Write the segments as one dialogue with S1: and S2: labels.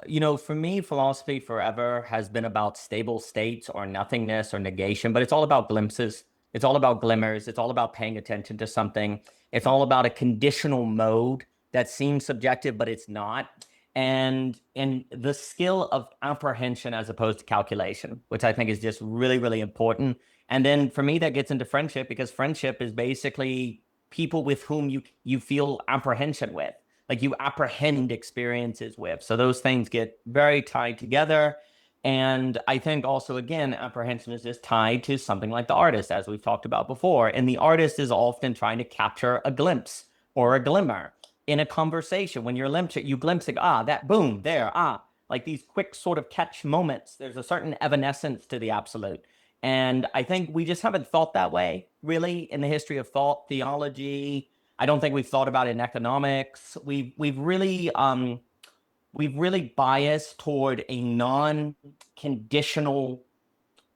S1: For me, philosophy forever has been about stable states or nothingness or negation, but it's all about glimpses. It's all about glimmers. It's all about paying attention to something. It's all about a conditional mode that seems subjective, but it's not. And the skill of apprehension as opposed to calculation, which I think is just really, really important. And then for me, that gets into friendship because friendship is basically people with whom you feel apprehension with, like you apprehend experiences with. So those things get very tied together. And I think also, again, apprehension is just tied to something like the artist, as we've talked about before. And the artist is often trying to capture a glimpse or a glimmer in a conversation. When you're you glimpse it, that boom, there, like these quick sort of catch moments. There's a certain evanescence to the absolute. And I think we just haven't thought that way, really, in the history of thought, theology. I don't think we've thought about it in economics. We've really biased toward a non-conditional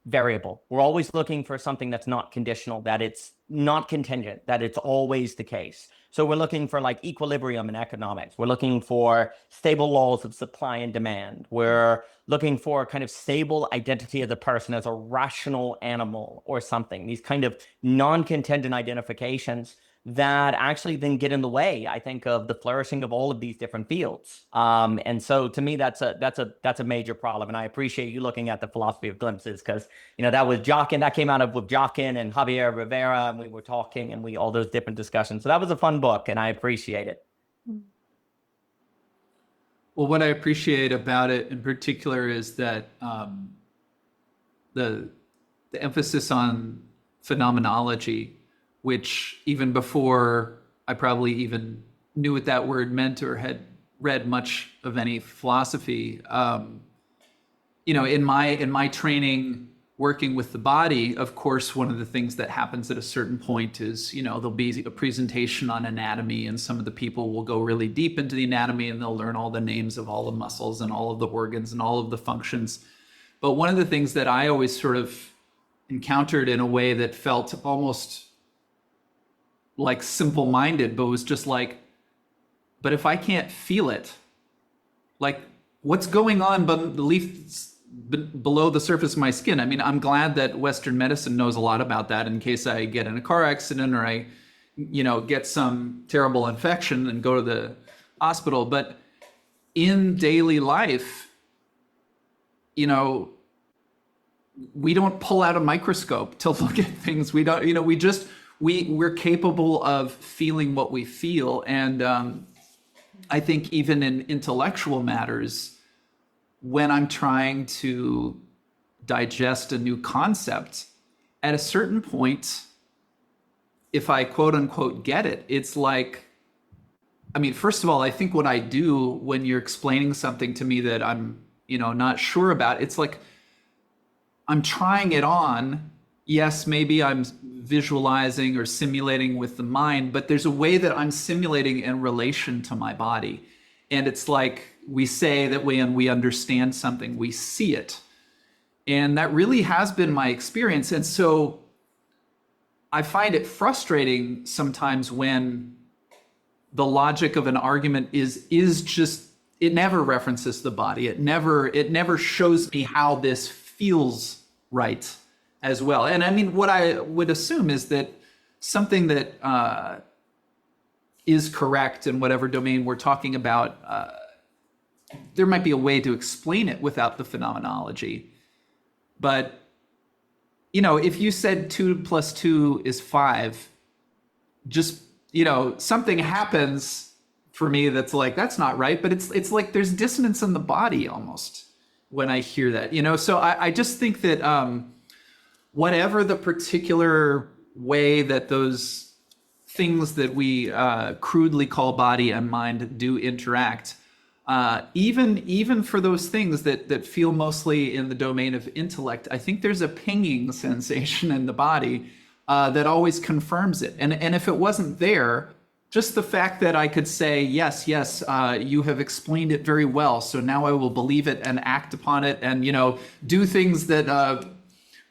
S1: variable. We're always looking for something that's not conditional, that it's not contingent, that it's always the case. So we're looking for like equilibrium in economics. We're looking for stable laws of supply and demand. We're looking for a kind of stable identity of the person as a rational animal or something. These kind of non-contingent identifications that actually then get in the way, I think, of the flourishing of all of these different fields. And so to me, that's a major problem. And I appreciate you looking at the philosophy of glimpses because, that was Jockin, that came out of with Jockin and Javier Rivera, and we were talking and all those different discussions. So that was a fun book and I appreciate it.
S2: Well, what I appreciate about it in particular is that the emphasis on phenomenology, which even before I probably even knew what that word meant or had read much of any philosophy, in my training working with the body, of course, one of the things that happens at a certain point is, there'll be a presentation on anatomy and some of the people will go really deep into the anatomy and they'll learn all the names of all the muscles and all of the organs and all of the functions. But one of the things that I always sort of encountered in a way that felt almost like simple-minded, but was just like, but if I can't feel it, like what's going on below the surface of my skin? I mean, I'm glad that Western medicine knows a lot about that in case I get in a car accident or I, get some terrible infection and go to the hospital. But in daily life, we don't pull out a microscope to look at things. We don't, we're capable of feeling what we feel. And I think even in intellectual matters, when I'm trying to digest a new concept, at a certain point, if I quote unquote get it, it's like, first of all, I think what I do when you're explaining something to me that I'm, not sure about, it's like I'm trying it on. Yes, maybe I'm visualizing or simulating with the mind, but there's a way that I'm simulating in relation to my body. And it's like we say that when we understand something, we see it. And that really has been my experience. And so I find it frustrating sometimes when the logic of an argument is just, it never references the body. It never shows me how this feels right as well. And what I would assume is that something that is correct in whatever domain we're talking about, there might be a way to explain it without the phenomenology. But, if you said 2 + 2 is 5, just, something happens for me that's like, that's not right. But it's like there's dissonance in the body almost when I hear that, So I just think that whatever the particular way that those things that we crudely call body and mind do interact, even for those things that feel mostly in the domain of intellect, I think there's a pinging sensation in the body that always confirms it. And if it wasn't there, just the fact that I could say, yes, you have explained it very well, so now I will believe it and act upon it and, do things that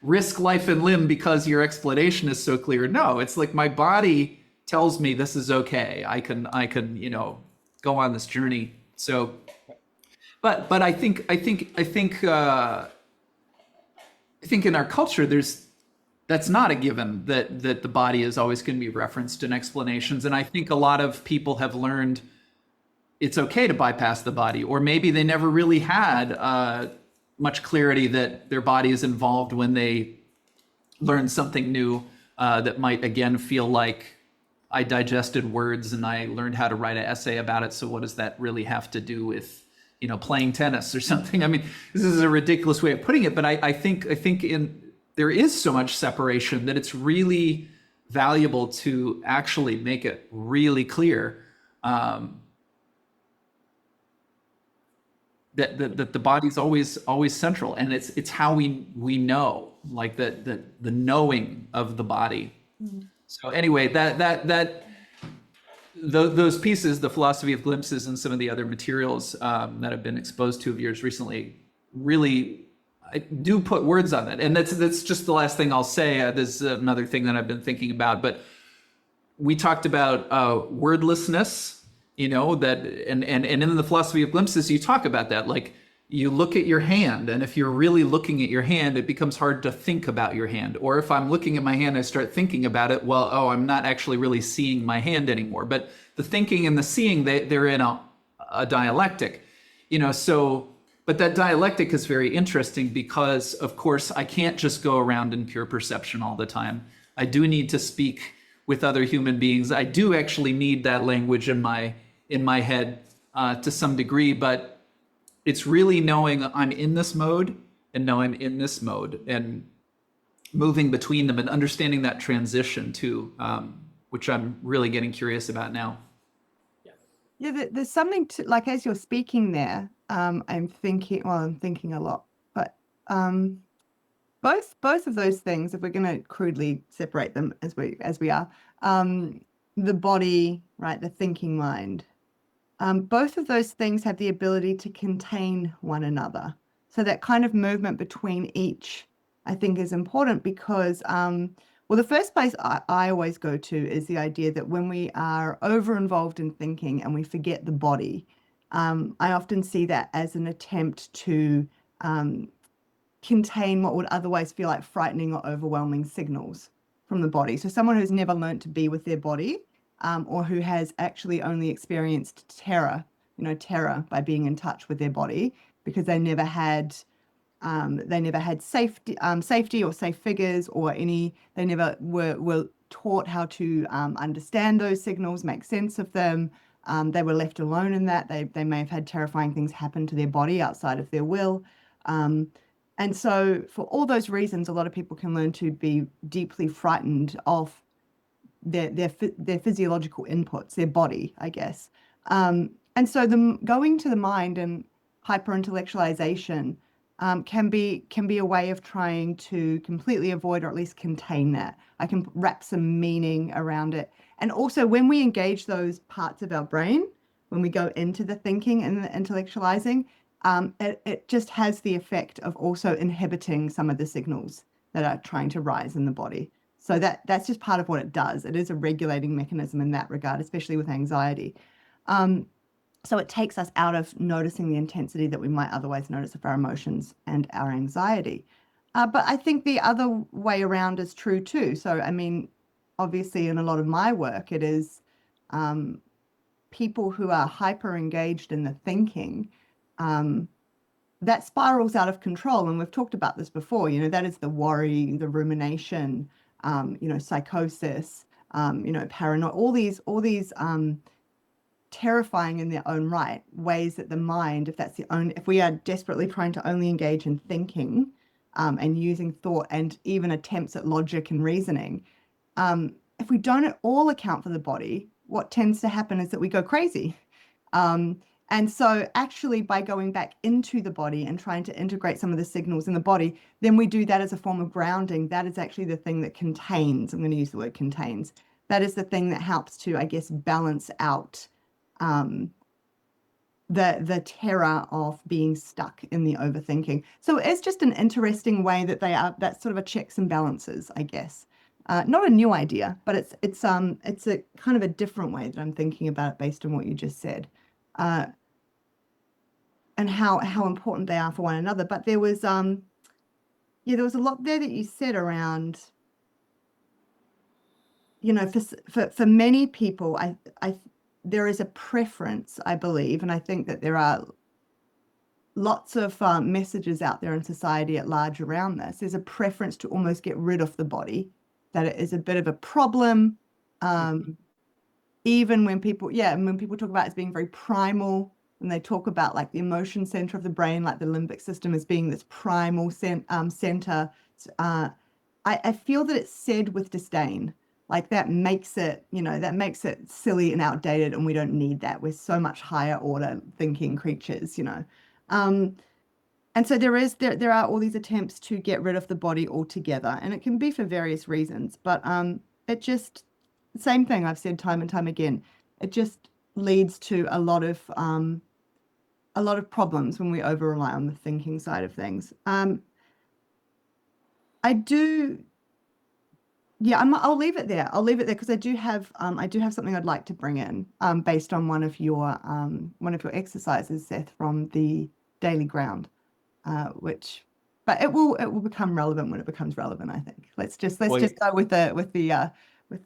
S2: risk life and limb because your explanation is so clear. No, it's like my body tells me this is okay. I can, go on this journey. So But I think in our culture that's not a given that the body is always going to be referenced in explanations. And I think a lot of people have learned it's okay to bypass the body, or maybe they never really had much clarity that their body is involved when they learn something new that might again feel like I digested words and I learned how to write an essay about it. So what does that really have to do with, playing tennis or something? I mean, this is a ridiculous way of putting it, but I think there is so much separation that it's really valuable to actually make it really clear that the body's always central, and it's how we know, like the knowing of the body. So anyway, those pieces, the philosophy of glimpses and some of the other materials that I've been exposed to of yours recently, really I do put words on it. And that's just the last thing I'll say. There's another thing that I've been thinking about, but we talked about wordlessness, that and in the philosophy of glimpses, you talk about that. Like, you look at your hand, and if you're really looking at your hand, it becomes hard to think about your hand. Or if I'm looking at my hand, I start thinking about it. Well, I'm not actually really seeing my hand anymore. But the thinking and the seeing, they're in a dialectic, so. But that dialectic is very interesting because, of course, I can't just go around in pure perception all the time. I do need to speak with other human beings. I do actually need that language in my head to some degree, but it's really knowing I'm in this mode and now I'm in this mode and moving between them and understanding that transition too, which I'm really getting curious about now.
S3: Yeah, there's something to, like, as you're speaking there, I'm thinking a lot, but both of those things, if we're going to crudely separate them as we are, the body, right, the thinking mind, both of those things have the ability to contain one another. So that kind of movement between each, I think, is important because, well, the first place I always go to is the idea that when we are over involved in thinking and we forget the body, I often see that as an attempt to contain what would otherwise feel like frightening or overwhelming signals from the body. So someone who's never learned to be with their body, or who has actually only experienced terror by being in touch with their body because they never had safety or safe figures or they never were taught how to understand those signals, make sense of them. They were left alone in that. They may have had terrifying things happen to their body outside of their will. And so for all those reasons, a lot of people can learn to be deeply frightened of their physiological inputs, their body, I guess. And so going to the mind and hyper-intellectualization can be a way of trying to completely avoid or at least contain that. I can wrap some meaning around it. And also when we engage those parts of our brain, when we go into the thinking and the intellectualizing, it just has the effect of also inhibiting some of the signals that are trying to rise in the body. So that's just part of what it does. It is a regulating mechanism in that regard, especially with anxiety. So it takes us out of noticing the intensity that we might otherwise notice of our emotions and our anxiety. But I think the other way around is true too. So, I mean, obviously in a lot of my work, it is people who are hyper engaged in the thinking, that spirals out of control. And we've talked about this before, that is the worry, the rumination, psychosis, paranoia, all these terrifying in their own right ways that the mind, if we are desperately trying to only engage in thinking and using thought and even attempts at logic and reasoning, if we don't at all account for the body, what tends to happen is that we go crazy. And so actually by going back into the body and trying to integrate some of the signals in the body, then we do that as a form of grounding. That is actually the thing that contains, I'm going to use the word contains, that is the thing that helps to, I guess, balance out the terror of being stuck in the overthinking. So it's just an interesting way that that's sort of a checks and balances, I guess. Not a new idea, but it's a kind of a different way that I'm thinking about it based on what you just said. and how important they are for one another. But there was there was a lot there that you said around, for many people, I there is a preference, I believe, and I think that there are lots of messages out there in society at large around this. There's a preference to almost get rid of the body, that it is a bit of a problem. Even when people, and when people talk about it as being very primal, and they talk about like the emotion center of the brain, like the limbic system as being this primal center, I feel that it's said with disdain. Like that makes it, silly and outdated, and we don't need that. We're so much higher order thinking creatures, and so there are all these attempts to get rid of the body altogether, and it can be for various reasons, but it just, same thing I've said time and time again, it just leads to a lot of problems when we over rely on the thinking side of things. I'll leave it there. I'll leave it there because I do have something I'd like to bring in based on one of your exercises, Seth, from the Daily Ground, but it will become relevant when it becomes relevant, I think. Let's just go with the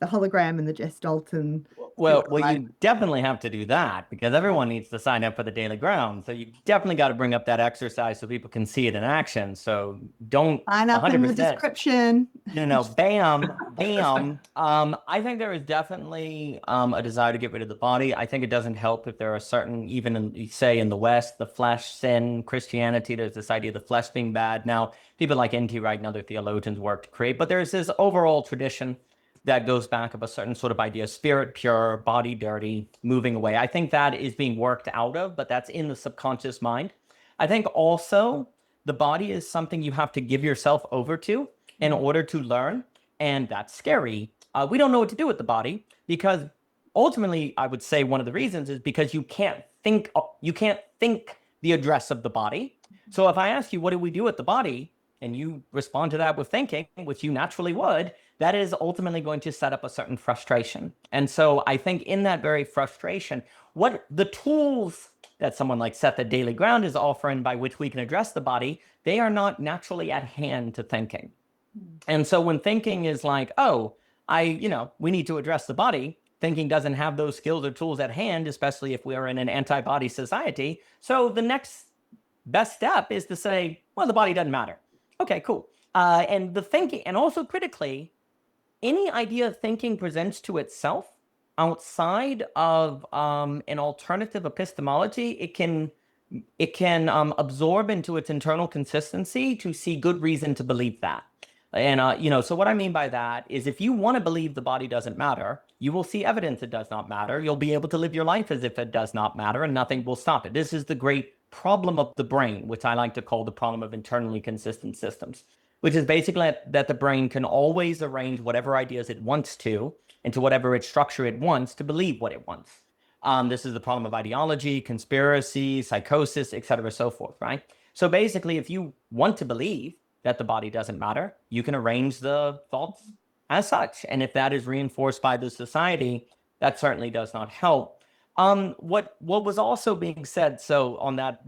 S3: hologram and the gestalt and
S1: Well, you definitely have to do that because everyone needs to sign up for the Daily Ground. So you definitely got to bring up that exercise so people can see it in action. So don't
S3: sign up 100%. In the description.
S1: Bam, bam. I think there is definitely a desire to get rid of the body. I think it doesn't help if there are certain, even in the West, the flesh, sin, Christianity, there's this idea of the flesh being bad. Now, people like N.T. Wright and other theologians work to create, but there's this overall tradition that goes back of a certain sort of idea, spirit pure, body dirty, moving away. I think that is being worked out of, but that's in the subconscious mind. I think also the body is something you have to give yourself over to in order to learn, and that's scary. We don't know what to do with the body because ultimately, I would say one of the reasons is because you can't think the address of the body. So if I ask you, what do we do with the body? And you respond to that with thinking, which you naturally would, that is ultimately going to set up a certain frustration. And so I think in that very frustration, what the tools that someone like Seth at Daily Ground is offering by which we can address the body, they are not naturally at hand to thinking. And so when thinking is like, we need to address the body, thinking doesn't have those skills or tools at hand, especially if we are in an anti-body society. So the next best step is to say, well, the body doesn't matter. Okay, cool. And the thinking, and also critically, any idea of thinking presents to itself outside of an alternative epistemology, it can absorb into its internal consistency to see good reason to believe that. And, so what I mean by that is if you want to believe the body doesn't matter, you will see evidence it does not matter. You'll be able to live your life as if it does not matter and nothing will stop it. This is the great problem of the brain, which I like to call the problem of internally consistent systems, which is basically that the brain can always arrange whatever ideas it wants to into whatever structure it wants to believe what it wants. This is the problem of ideology, conspiracy, psychosis, et cetera, so forth, right? So basically, if you want to believe that the body doesn't matter, you can arrange the thoughts as such. And if that is reinforced by the society, that certainly does not help. What was also being said, so on that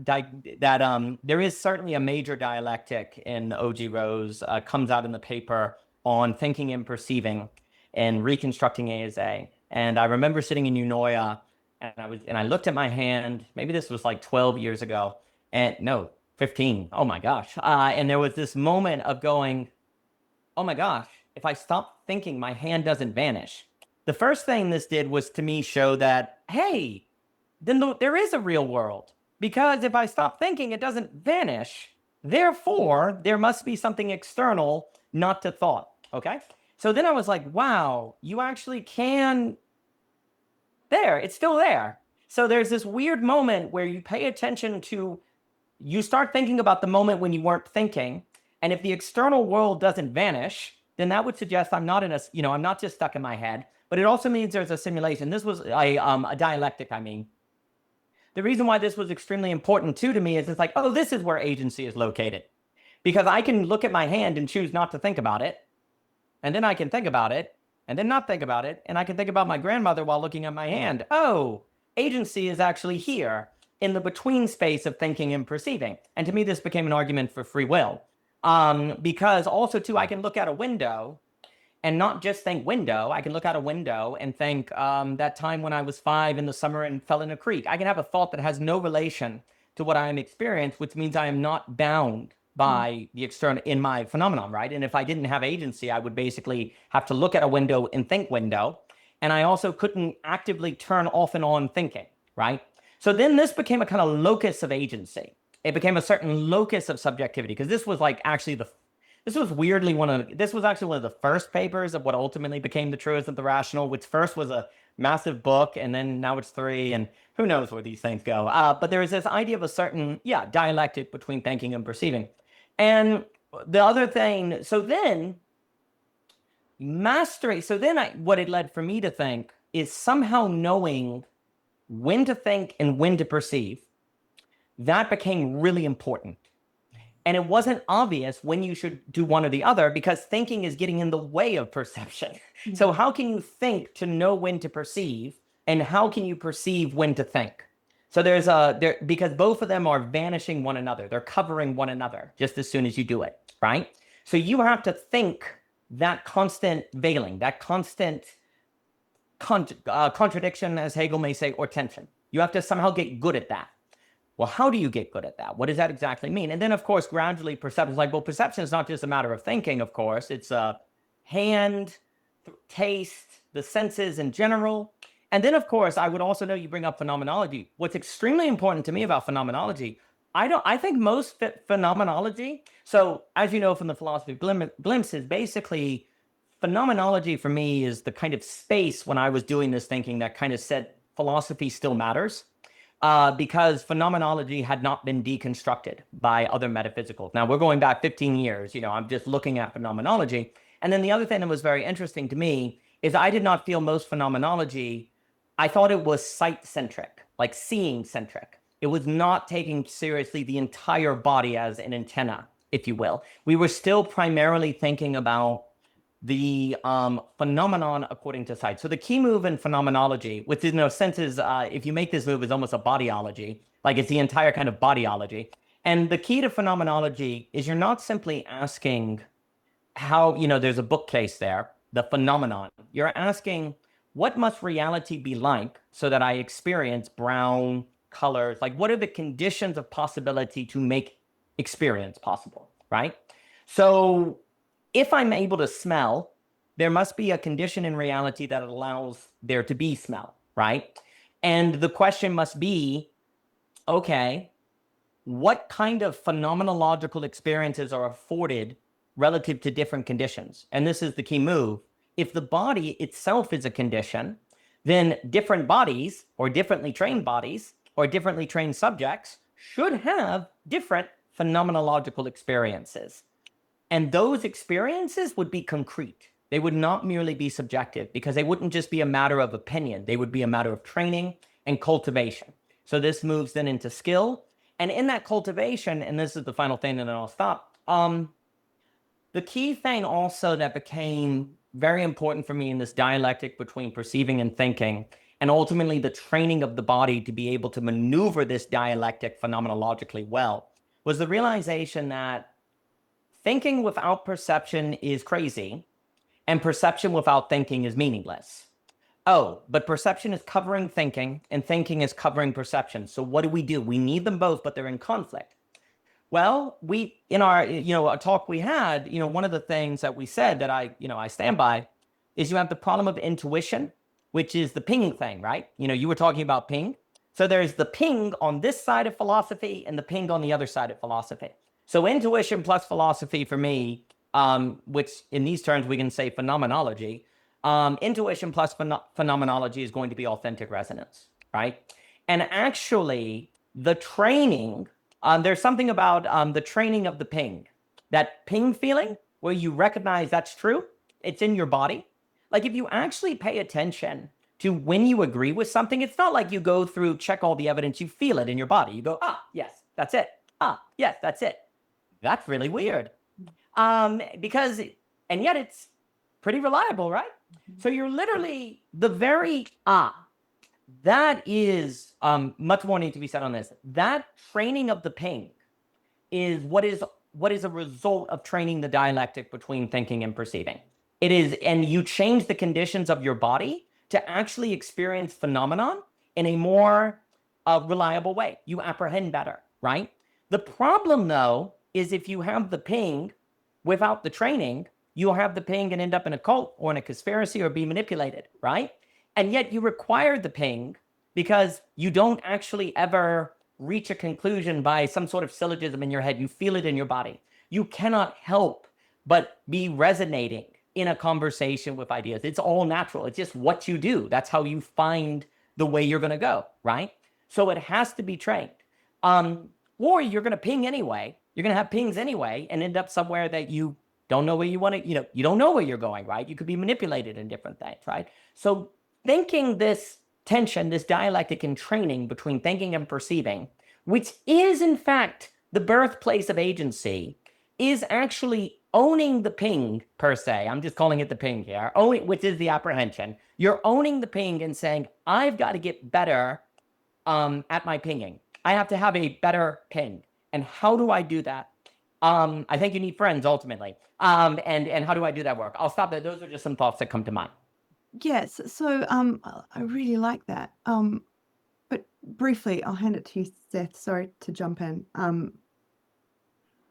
S1: there is certainly a major dialectic in O.G. Rose, comes out in the paper on thinking and perceiving and reconstructing ASA. And I remember sitting in Eunoia and I looked at my hand, maybe this was like 12 years ago, and no, 15. Oh my gosh. And there was this moment of going, oh my gosh, if I stop thinking, my hand doesn't vanish. The first thing this did was to me show that, hey, then there is a real world. Because if I stop thinking, it doesn't vanish. Therefore, there must be something external, not to thought. Okay? So then I was like, wow, you actually can. There, it's still there. So there's this weird moment where you pay attention to, you start thinking about the moment when you weren't thinking. And if the external world doesn't vanish, then that would suggest I'm not I'm not just stuck in my head. But it also means there's a simulation. This was a dialectic, I mean. The reason why this was extremely important too to me is it's like, oh, this is where agency is located. Because I can look at my hand and choose not to think about it. And then I can think about it and then not think about it. And I can think about my grandmother while looking at my hand. Oh, agency is actually here. in the between space of thinking and perceiving. And to me, this became an argument for free will. Because also, too, I can look out a window and not just think window. I can look out a window and think that time when I was 5 in the summer and fell in a creek. I can have a thought that has no relation to what I am experiencing, which means I am not bound by the external in my phenomenon, right? And if I didn't have agency, I would basically have to look at a window and think window. And I also couldn't actively turn off and on thinking, right? So then this became a kind of locus of agency. It became a certain locus of subjectivity, because this was like actually this was actually one of the first papers of what ultimately became the truism of the rational, which first was a massive book, and then now it's 3, and who knows where these things go. But there is this idea of a certain, dialectic between thinking and perceiving. And the other thing, so then mastery, what it led for me to think is somehow knowing when to think and when to perceive. That became really important. And it wasn't obvious when you should do one or the other, because thinking is getting in the way of perception. So how can you think to know when to perceive, and how can you perceive when to think? So because both of them are vanishing one another. They're covering one another just as soon as you do it, right? So you have to think that constant veiling, that constant contradiction, as Hegel may say, or tension. You have to somehow get good at that. Well, how do you get good at that? What does that exactly mean? And then, of course, gradually perception is like, well, perception is not just a matter of thinking, of course. It's hand, taste, the senses in general. And then, of course, I would also know you bring up phenomenology. What's extremely important to me about phenomenology, I think most phenomenology, so as you know from the philosophy of glimpses, basically phenomenology for me is the kind of space when I was doing this thinking that kind of said philosophy still matters. Because phenomenology had not been deconstructed by other metaphysicals. Now, we're going back 15 years, I'm just looking at phenomenology. And then the other thing that was very interesting to me is I did not feel most phenomenology, I thought it was sight-centric, like seeing-centric. It was not taking seriously the entire body as an antenna, if you will. We were still primarily thinking about the phenomenon according to sight. So the key move in phenomenology, which in a sense is, if you make this move, is almost a bodyology, like it's the entire kind of bodyology. And the key to phenomenology is you're not simply asking how, there's a bookcase there, the phenomenon. You're asking, what must reality be like so that I experience brown colors? Like, what are the conditions of possibility to make experience possible, right? So if I'm able to smell, there must be a condition in reality that allows there to be smell, right? And the question must be, okay, what kind of phenomenological experiences are afforded relative to different conditions? And this is the key move. If the body itself is a condition, then different bodies or differently trained bodies or differently trained subjects should have different phenomenological experiences. And those experiences would be concrete. They would not merely be subjective, because they wouldn't just be a matter of opinion. They would be a matter of training and cultivation. So this moves then into skill. And in that cultivation, and this is the final thing, and then I'll stop. The key thing also that became very important for me in this dialectic between perceiving and thinking, and ultimately the training of the body to be able to maneuver this dialectic phenomenologically well, was the realization that thinking without perception is crazy, and perception without thinking is meaningless. Oh, but perception is covering thinking, and thinking is covering perception. So what do? We need them both, but they're in conflict. Well, in our, a talk we had, one of the things that we said that I stand by is you have the problem of intuition, which is the ping thing, right? You were talking about ping. So there's the ping on this side of philosophy and the ping on the other side of philosophy. So intuition plus philosophy for me, which in these terms we can say phenomenology, intuition plus phenomenology is going to be authentic resonance, right? And actually, the training, there's something about the training of the ping. That ping feeling where you recognize that's true, it's in your body. Like if you actually pay attention to when you agree with something, it's not like you go through, check all the evidence, you feel it in your body. You go, yes, that's it. Yes, that's it. That's really weird. And yet it's pretty reliable, right? So you're literally the very that is much more needs to be said on this. That training of the ping is what is a result of training the dialectic between thinking and perceiving. It is, and you change the conditions of your body to actually experience phenomenon in a more reliable way. You apprehend better, right? The problem, though, is if you have the ping without the training, you'll have the ping and end up in a cult or in a conspiracy or be manipulated, right? And yet you require the ping because you don't actually ever reach a conclusion by some sort of syllogism in your head. You feel it in your body. You cannot help but be resonating in a conversation with ideas. It's all natural. It's just what you do. That's how you find the way you're going to go, right? So it has to be trained. Or you're going to ping anyway. You're going to have pings anyway and end up somewhere that you don't know where you want to, you don't know where you're going, right? You could be manipulated in different things, right? So thinking this tension, this dialectic and training between thinking and perceiving, which is in fact the birthplace of agency, is actually owning the ping per se. I'm just calling it the ping here, which is the apprehension. You're owning the ping and saying, I've got to get better at my pinging. I have to have a better ping. And how do I do that? I think you need friends ultimately. And how do I do that work? I'll stop there. Those are just some thoughts that come to mind.
S3: Yes, so I really like that. But briefly, I'll hand it to you, Seth. Sorry to jump in.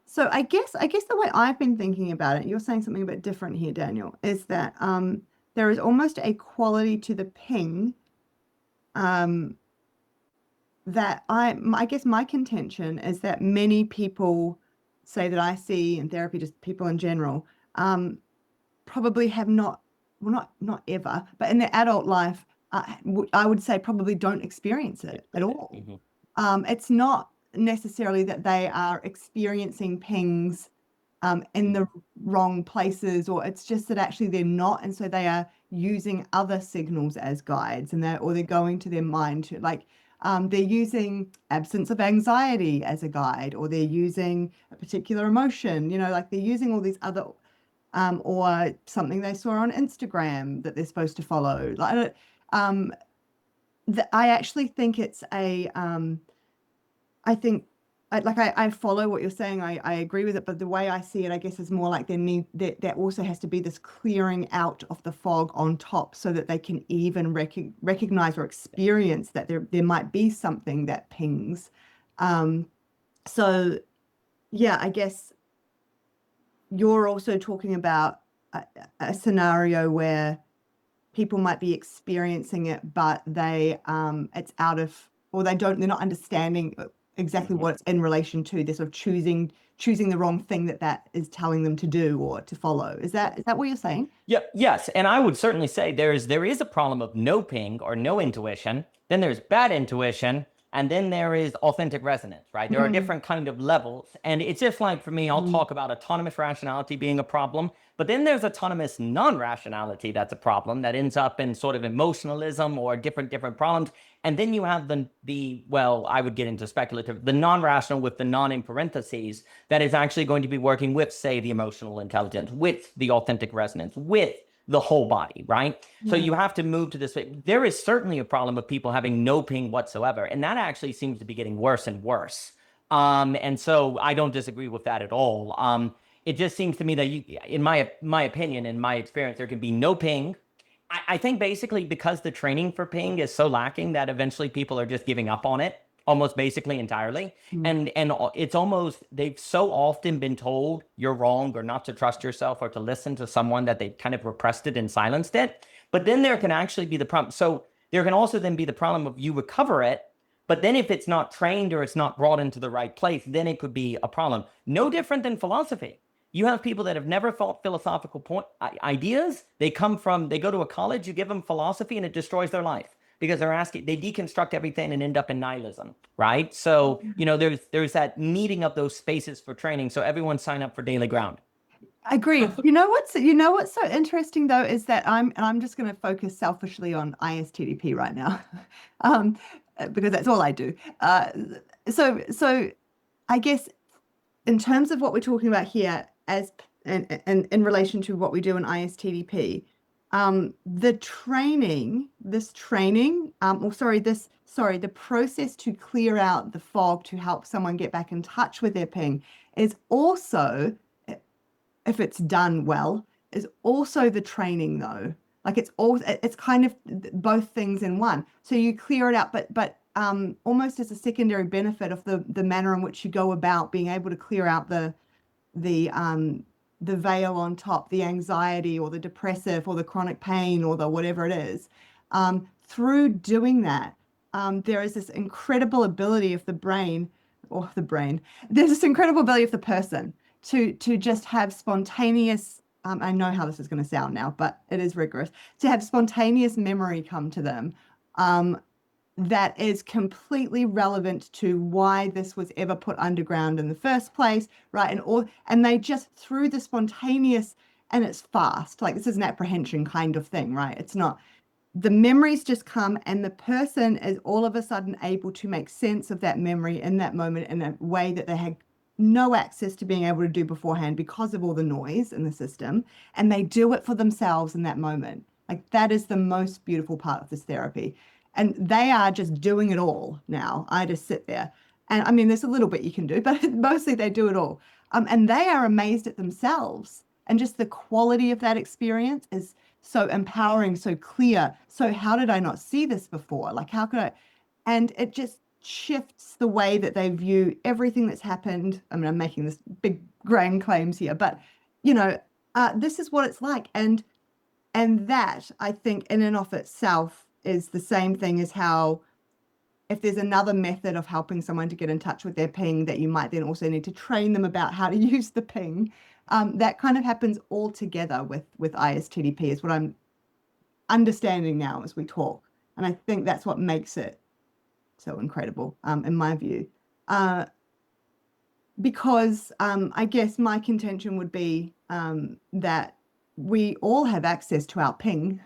S3: So I guess the way I've been thinking about it, you're saying something a bit different here, Daniel, is that there is almost a quality to the ping that I guess my contention is that many people say that I see in therapy, just people in general, probably have not, well, not ever, but in their adult life, I would say probably don't experience it at all.
S1: Mm-hmm.
S3: It's not necessarily that they are experiencing pings in the wrong places, or it's just that actually they're not, and so they are using other signals as guides, and they're going to their mind to they're using absence of anxiety as a guide, or they're using a particular emotion, like they're using all these other or something they saw on Instagram that they're supposed to follow. I actually think it's I follow what you're saying. I agree with it, but the way I see it, I guess, is more like there also has to be this clearing out of the fog on top, so that they can even recognize or experience that there might be something that pings. So yeah, I guess you're also talking about a scenario where people might be experiencing it, but it's out of, or they're not understanding exactly what it's in relation to. They're sort of choosing the wrong thing that is telling them to do or to follow. Is that what you're saying?
S1: Yeah, yes. And I would certainly say there is a problem of no ping or no intuition. Then there's bad intuition. And then there is authentic resonance, right? There are different kind of levels. And it's just like, for me, I'll talk about autonomous rationality being a problem, but then there's autonomous non-rationality that's a problem that ends up in sort of emotionalism or different problems. And then you have well, I would get into speculative, the non-rational with the non in parentheses, that is actually going to be working with, say, the emotional intelligence, with the authentic resonance, with the whole body, right? So you have to move to this. There is certainly a problem of people having no ping whatsoever, and that actually seems to be getting worse and worse. And so I don't disagree with that at all. It just seems to me that in my opinion, in my experience, there can be no ping. I think basically because the training for ping is so lacking that eventually people are just giving up on it, almost basically entirely. And it's almost, they've so often been told you're wrong or not to trust yourself or to listen to someone that they've kind of repressed it and silenced it. But then there can actually be the problem. So there can also then be the problem of you recover it, but then if it's not trained or it's not brought into the right place, then it could be a problem. No different than philosophy. You have people that have never thought philosophical ideas. They go to a college, you give them philosophy and it destroys their life because they deconstruct everything and end up in nihilism, right? So, there's that needing of those spaces for training. So everyone sign up for Daily Ground.
S3: I agree. You know what's so interesting though is that I'm just going to focus selfishly on ISTDP right now, because that's all I do. So I guess in terms of what we're talking about here, as in relation to what we do in ISTDP, The training, the process to clear out the fog to help someone get back in touch with their ping is also, if it's done well, is also the training though. Like it's kind of both things in one. So you clear it out, but almost as a secondary benefit of the manner in which you go about being able to clear out the veil on top, the anxiety or the depressive or the chronic pain or the whatever it is. Through doing that, there is this incredible ability of the brain, there's this incredible ability of the person to just have spontaneous, I know how this is going to sound now, but it is rigorous, to have spontaneous memory come to them. That is completely relevant to why this was ever put underground in the first place, right? And they just through the spontaneous, and it's fast, like this is an apprehension kind of thing, right? It's not, the memories just come and the person is all of a sudden able to make sense of that memory in that moment in a way that they had no access to being able to do beforehand because of all the noise in the system. And they do it for themselves in that moment. Like that is the most beautiful part of this therapy. And they are just doing it all now. I just sit there. And I mean, there's a little bit you can do, but mostly they do it all. And they are amazed at themselves. And just the quality of that experience is so empowering, so clear. So how did I not see this before? Like, how could I? And it just shifts the way that they view everything that's happened. I mean, I'm making this big grand claims here, but this is what it's like. And that, I think, in and of itself is the same thing as how if there's another method of helping someone to get in touch with their ping that you might then also need to train them about how to use the ping. That kind of happens all together with ISTDP is what I'm understanding now as we talk. And I think that's what makes it so incredible, in my view. Because I guess my contention would be that we all have access to our ping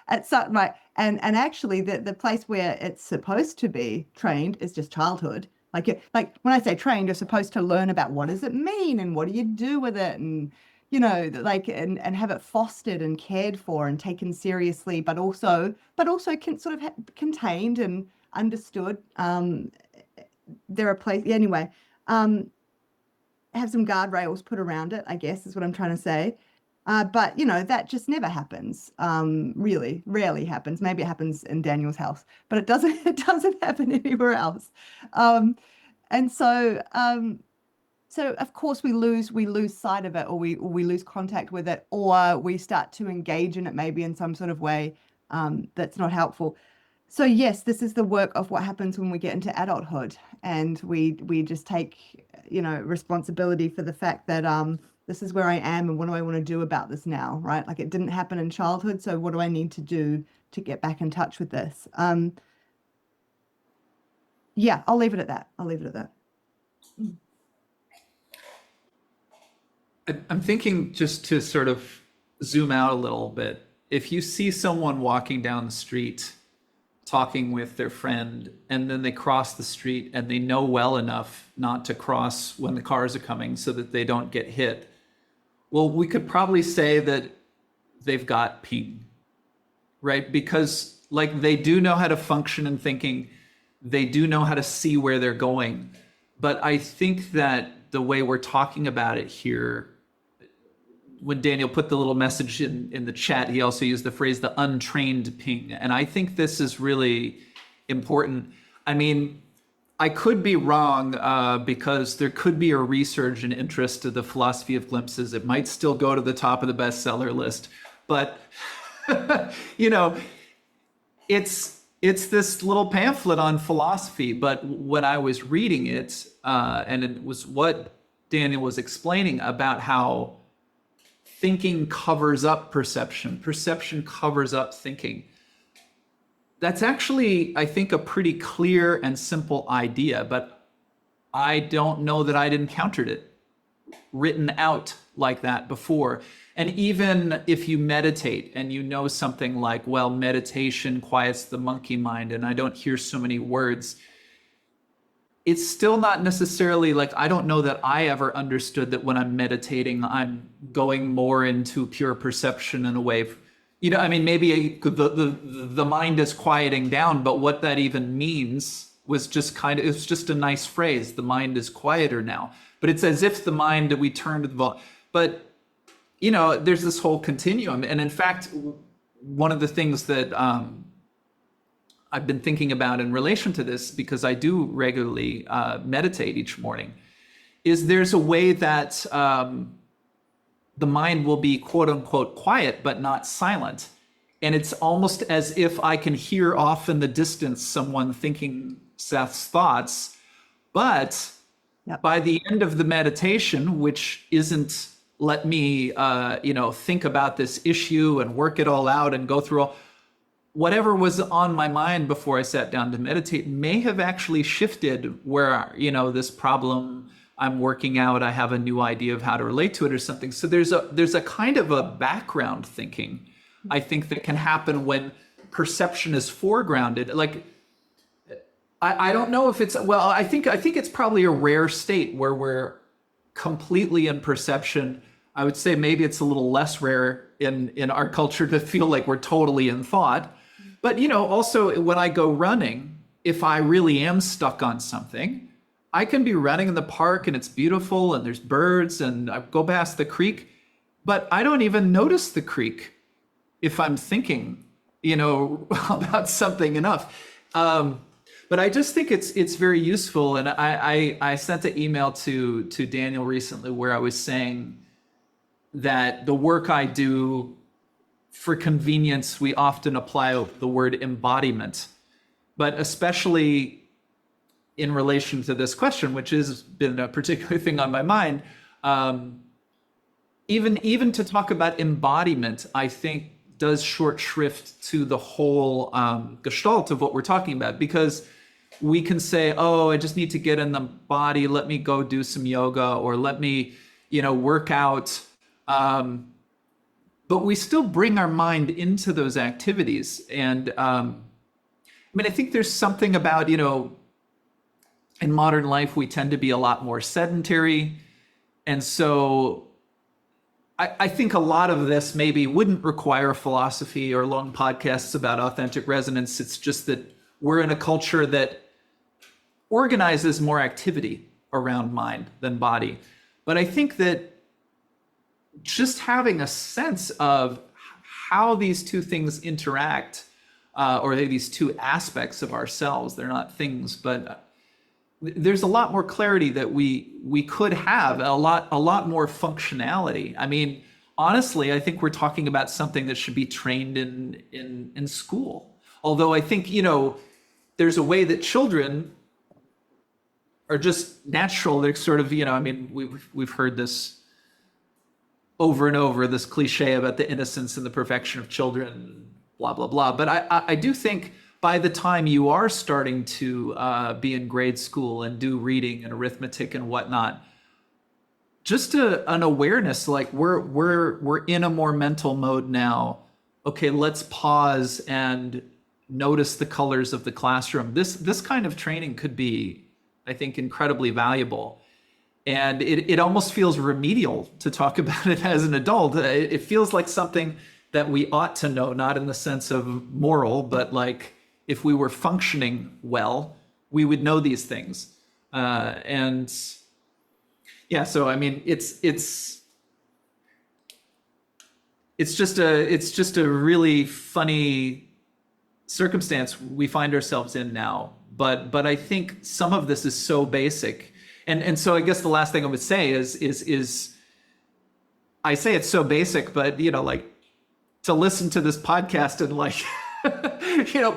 S3: at some right, and actually the place where it's supposed to be trained is just childhood. Like when I say trained, you're supposed to learn about what does it mean and what do you do with it, and and have it fostered and cared for and taken seriously, but also sort of contained and understood. There are places anyway. Have some guardrails put around it, I guess is what I'm trying to say. But that just never happens. Really, rarely happens. Maybe it happens in Daniel's house, but it doesn't happen anywhere else. And so of course we lose sight of it, or we lose contact with it, or we start to engage in it maybe in some sort of way that's not helpful. So yes, this is the work of what happens when we get into adulthood, and we just take responsibility for the fact that this is where I am and what do I want to do about this now, right? Like it didn't happen in childhood, so what do I need to do to get back in touch with this? Yeah, I'll leave it at that.
S2: I'm thinking, just to sort of zoom out a little bit, if you see someone walking down the street talking with their friend, and then they cross the street and they know well enough not to cross when the cars are coming so that they don't get hit, well, we could probably say that they've got ping, right? Because like they do know how to function in thinking, they do know how to see where they're going. But I think that the way we're talking about it here, when Daniel put the little message in the chat, he also used the phrase the untrained ping. And I think this is really important. I mean, I could be wrong because there could be a resurge in interest to the philosophy of glimpses. It might still go to the top of the bestseller list. But, it's this little pamphlet on philosophy. But when I was reading it, and it was what Daniel was explaining about how thinking covers up perception, perception covers up thinking. That's actually, I think, a pretty clear and simple idea, but I don't know that I'd encountered it written out like that before. And even if you meditate and you know something like, well, meditation quiets the monkey mind, and I don't hear so many words, it's still not necessarily like, I don't know that I ever understood that when I'm meditating, I'm going more into pure perception in a way. I mean, maybe the mind is quieting down, but what that even means was just it's just a nice phrase. The mind is quieter now, but it's as if the mind, we turn to but there's this whole continuum. And in fact, one of the things that I've been thinking about in relation to this, because I do regularly meditate each morning, is there's a way that the mind will be quote unquote quiet, but not silent. And it's almost as if I can hear off in the distance someone thinking Seth's thoughts. But by the end of the meditation, which isn't let me, think about this issue and work it all out and go through whatever was on my mind before I sat down to meditate may have actually shifted where, this problem I'm working out, I have a new idea of how to relate to it or something. So there's a kind of a background thinking, I think, that can happen when perception is foregrounded. Like, I don't know if I think it's probably a rare state where we're completely in perception. I would say maybe it's a little less rare in our culture to feel like we're totally in thought. But, also when I go running, if I really am stuck on something, I can be running in the park and it's beautiful and there's birds and I go past the creek, but I don't even notice the creek if I'm thinking, about something enough. But I just think it's very useful. And I sent an email to Daniel recently where I was saying that the work I do, for convenience, we often apply the word embodiment, but especially in relation to this question, which has been a particular thing on my mind, even to talk about embodiment, I think does short shrift to the whole gestalt of what we're talking about, because we can say, oh, I just need to get in the body, let me go do some yoga, or let me, work out. But we still bring our mind into those activities. And I think there's something about, in modern life, we tend to be a lot more sedentary. And so I think a lot of this maybe wouldn't require philosophy or long podcasts about authentic resonance. It's just that we're in a culture that organizes more activity around mind than body. But I think that just having a sense of how these two things interact, or these two aspects of ourselves, they're not things, but there's a lot more clarity that we could have, a lot more functionality. I mean, honestly, I think we're talking about something that should be trained in school. Although I think, there's a way that children are just natural. They're sort of, we've heard this over and over, this cliche about the innocence and the perfection of children, blah, blah, blah. But I do think by the time you are starting to be in grade school and do reading and arithmetic and whatnot, just an awareness, like we're in a more mental mode now. Okay, let's pause and notice the colors of the classroom. This kind of training could be, I think, incredibly valuable. And it almost feels remedial to talk about it as an adult. It feels like something that we ought to know, not in the sense of moral, but like if we were functioning well, we would know these things. And yeah, so I mean, it's just a really funny circumstance we find ourselves in now. But I think some of this is so basic. And so I guess the last thing I would say is I say it's so basic, but like to listen to this podcast and like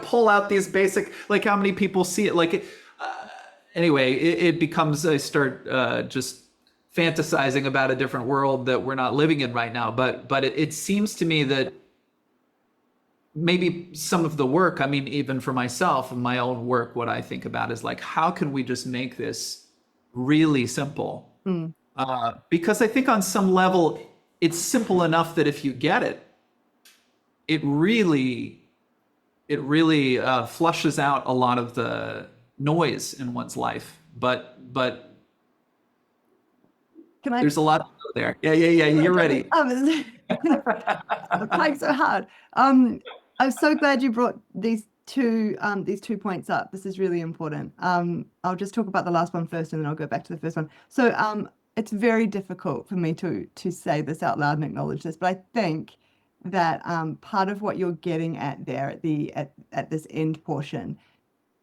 S2: pull out these basic, like how many people see it, like anyway, it becomes, I start just fantasizing about a different world that we're not living in right now. But it seems to me that maybe some of the work, I mean, even for myself and my own work, what I think about is like, how can we just make this really simple? Because I think on some level, it's simple enough that if you get it, it really flushes out a lot of the noise in one's life. But
S3: Can I?
S2: There's a lot to go there. Yeah. You're ready.
S3: I'm trying so hard. I'm so glad you brought these two points up. This is really important. I'll just talk about the last one first, and then I'll go back to the first one. So, it's very difficult for me to say this out loud and acknowledge this, but I think that part of what you're getting at there at this end portion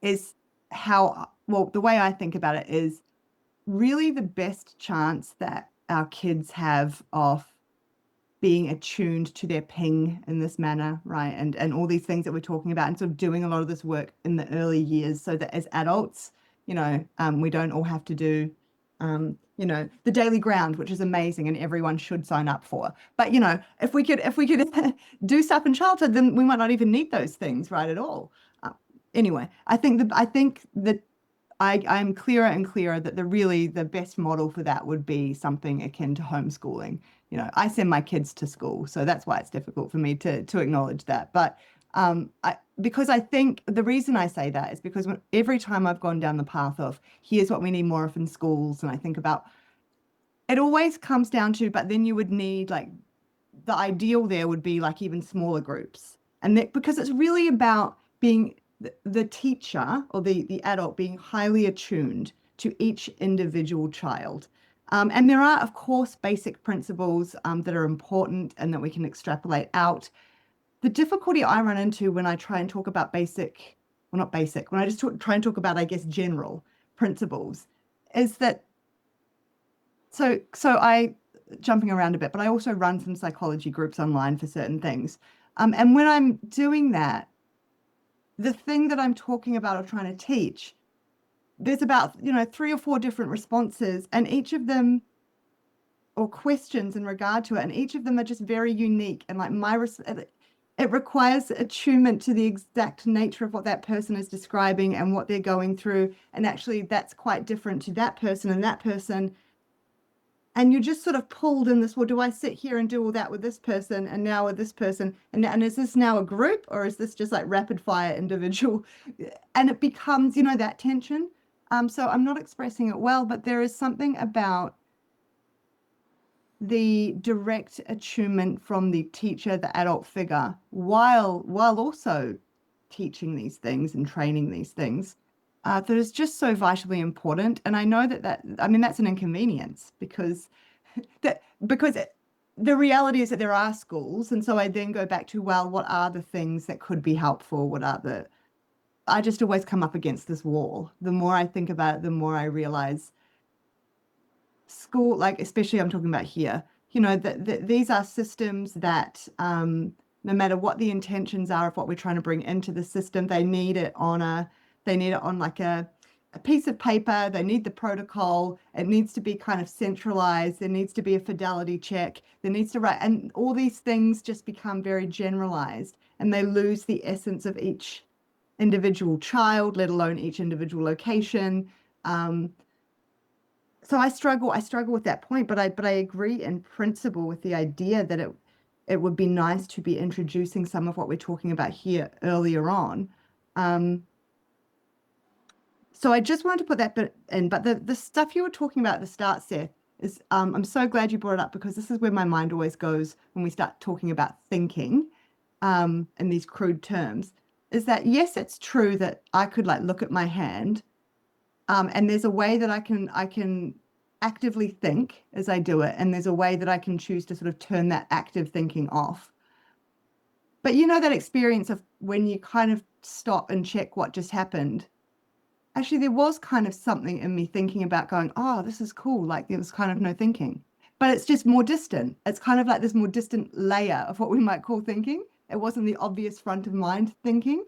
S3: is how, well, the way I think about it is really the best chance that our kids have of being attuned to their ping in this manner, right? And all these things that we're talking about, and sort of doing a lot of this work in the early years so that as adults, we don't all have to do, the daily ground, which is amazing and everyone should sign up for. But, if we could do stuff in childhood, then we might not even need those things, right, at all. Anyway, I think that I'm clearer and clearer that the best model for that would be something akin to homeschooling. I send my kids to school, so that's why it's difficult for me to acknowledge that. But because I think the reason I say that is because every time I've gone down the path of here's what we need more of in schools, and I think about it, always comes down to, but then you would need, like, the ideal there would be like even smaller groups, and that because it's really about being the teacher or the adult being highly attuned to each individual child. And there are, of course, basic principles that are important and that we can extrapolate out. The difficulty I run into when I try and talk about basic, well, not basic, when I just try and talk about, I guess, general principles, is that, so I, jumping around a bit, but I also run some psychology groups online for certain things. And when I'm doing that, the thing that I'm talking about or trying to teach, there's about 3 or 4 different responses, and each of them, or questions in regard to it, and each of them are just very unique, and like it requires attunement to the exact nature of what that person is describing and what they're going through, and actually that's quite different to that person and that person. And you're just sort of pulled in this, well, do I sit here and do all that with this person and now with this person? And is this now a group, or is this just like rapid fire individual? And it becomes, that tension. So I'm not expressing it well, but there is something about the direct attunement from the teacher, the adult figure, while also teaching these things and training these things. That is just so vitally important. And I know that's an inconvenience because the reality is that there are schools. And so I then go back to, well, what are the things that could be helpful? I just always come up against this wall. The more I think about it, the more I realize school, like, especially I'm talking about here, that these are systems that, no matter what the intentions are of what we're trying to bring into the system, they need it on like a piece of paper. They need the protocol. It needs to be kind of centralized. There needs to be a fidelity check. There needs to write, and all these things just become very generalized, and they lose the essence of each individual child, let alone each individual location. So I struggle with that point, but I agree in principle with the idea that it would be nice to be introducing some of what we're talking about here earlier on. So I just wanted to put that bit in, but the stuff you were talking about at the start, Seth, is I'm so glad you brought it up, because this is where my mind always goes when we start talking about thinking in these crude terms, is that, yes, it's true that I could like look at my hand, and there's a way that I can actively think as I do it, and there's a way that I can choose to sort of turn that active thinking off. But that experience of when you kind of stop and check what just happened, actually there was kind of something in me thinking about going, oh, this is cool. Like there was kind of no thinking, but it's just more distant. It's kind of like this more distant layer of what we might call thinking. It wasn't the obvious front of mind thinking.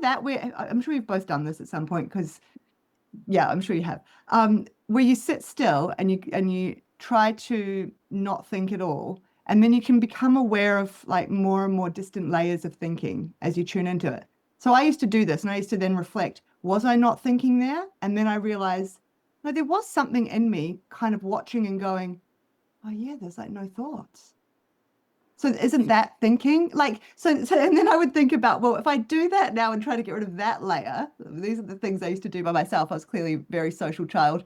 S3: That way, I'm sure you've both done this at some point, because yeah, I'm sure you have, where you sit still and you try to not think at all. And then you can become aware of like more and more distant layers of thinking as you tune into it. So I used to do this, and I used to then reflect, was I not thinking there? And then I realized, no, there was something in me kind of watching and going, oh yeah, there's like no thoughts. So isn't that thinking? Like, so and then I would think about, well, if I do that now and try to get rid of that layer, these are the things I used to do by myself. I was clearly a very social child.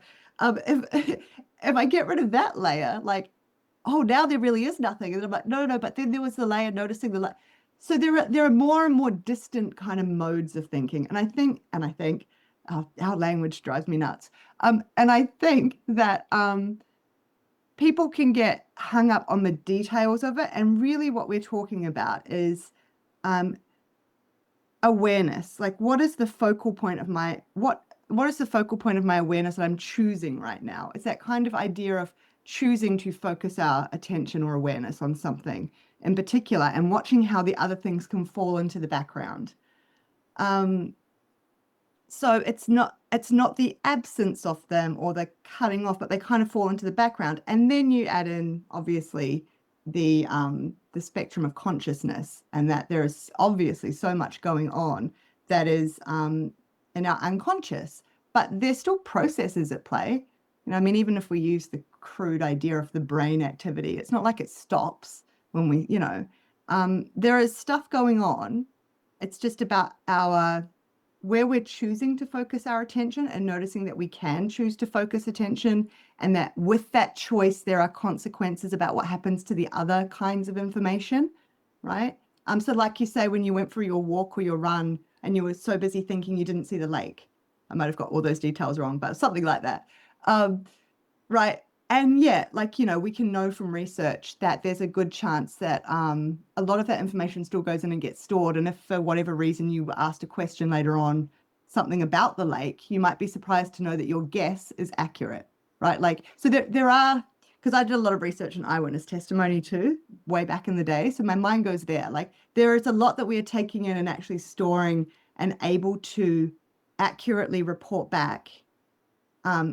S3: if I get rid of that layer, like, oh, now there really is nothing. And I'm like, no, but then there was the layer noticing the layer. So there are more and more distant kind of modes of thinking. And I think, our language drives me nuts. And I think that people can get hung up on the details of it. And really what we're talking about is awareness. Like, what is the focal point of what is the focal point of my awareness that I'm choosing right now? It's that kind of idea of choosing to focus our attention or awareness on something in particular and watching how the other things can fall into the background. So it's not the absence of them or the cutting off, but they kind of fall into the background. And then you add in, obviously, the spectrum of consciousness, and that there is obviously so much going on that is in our unconscious, but there's still processes at play. I mean, even if we use the crude idea of the brain activity, it's not like it stops when we, there is stuff going on. It's just about where we're choosing to focus our attention and noticing that we can choose to focus attention, and that with that choice, there are consequences about what happens to the other kinds of information, right? So like you say, when you went for your walk or your run and you were so busy thinking you didn't see the lake. I might have got all those details wrong, but something like that. Right. And yeah, like, we can know from research that there's a good chance that a lot of that information still goes in and gets stored. And if for whatever reason you were asked a question later on, something about the lake, you might be surprised to know that your guess is accurate, right? Like, so there are, because I did a lot of research on eyewitness testimony too, way back in the day. So my mind goes there. Like, there is a lot that we are taking in and actually storing and able to accurately report back,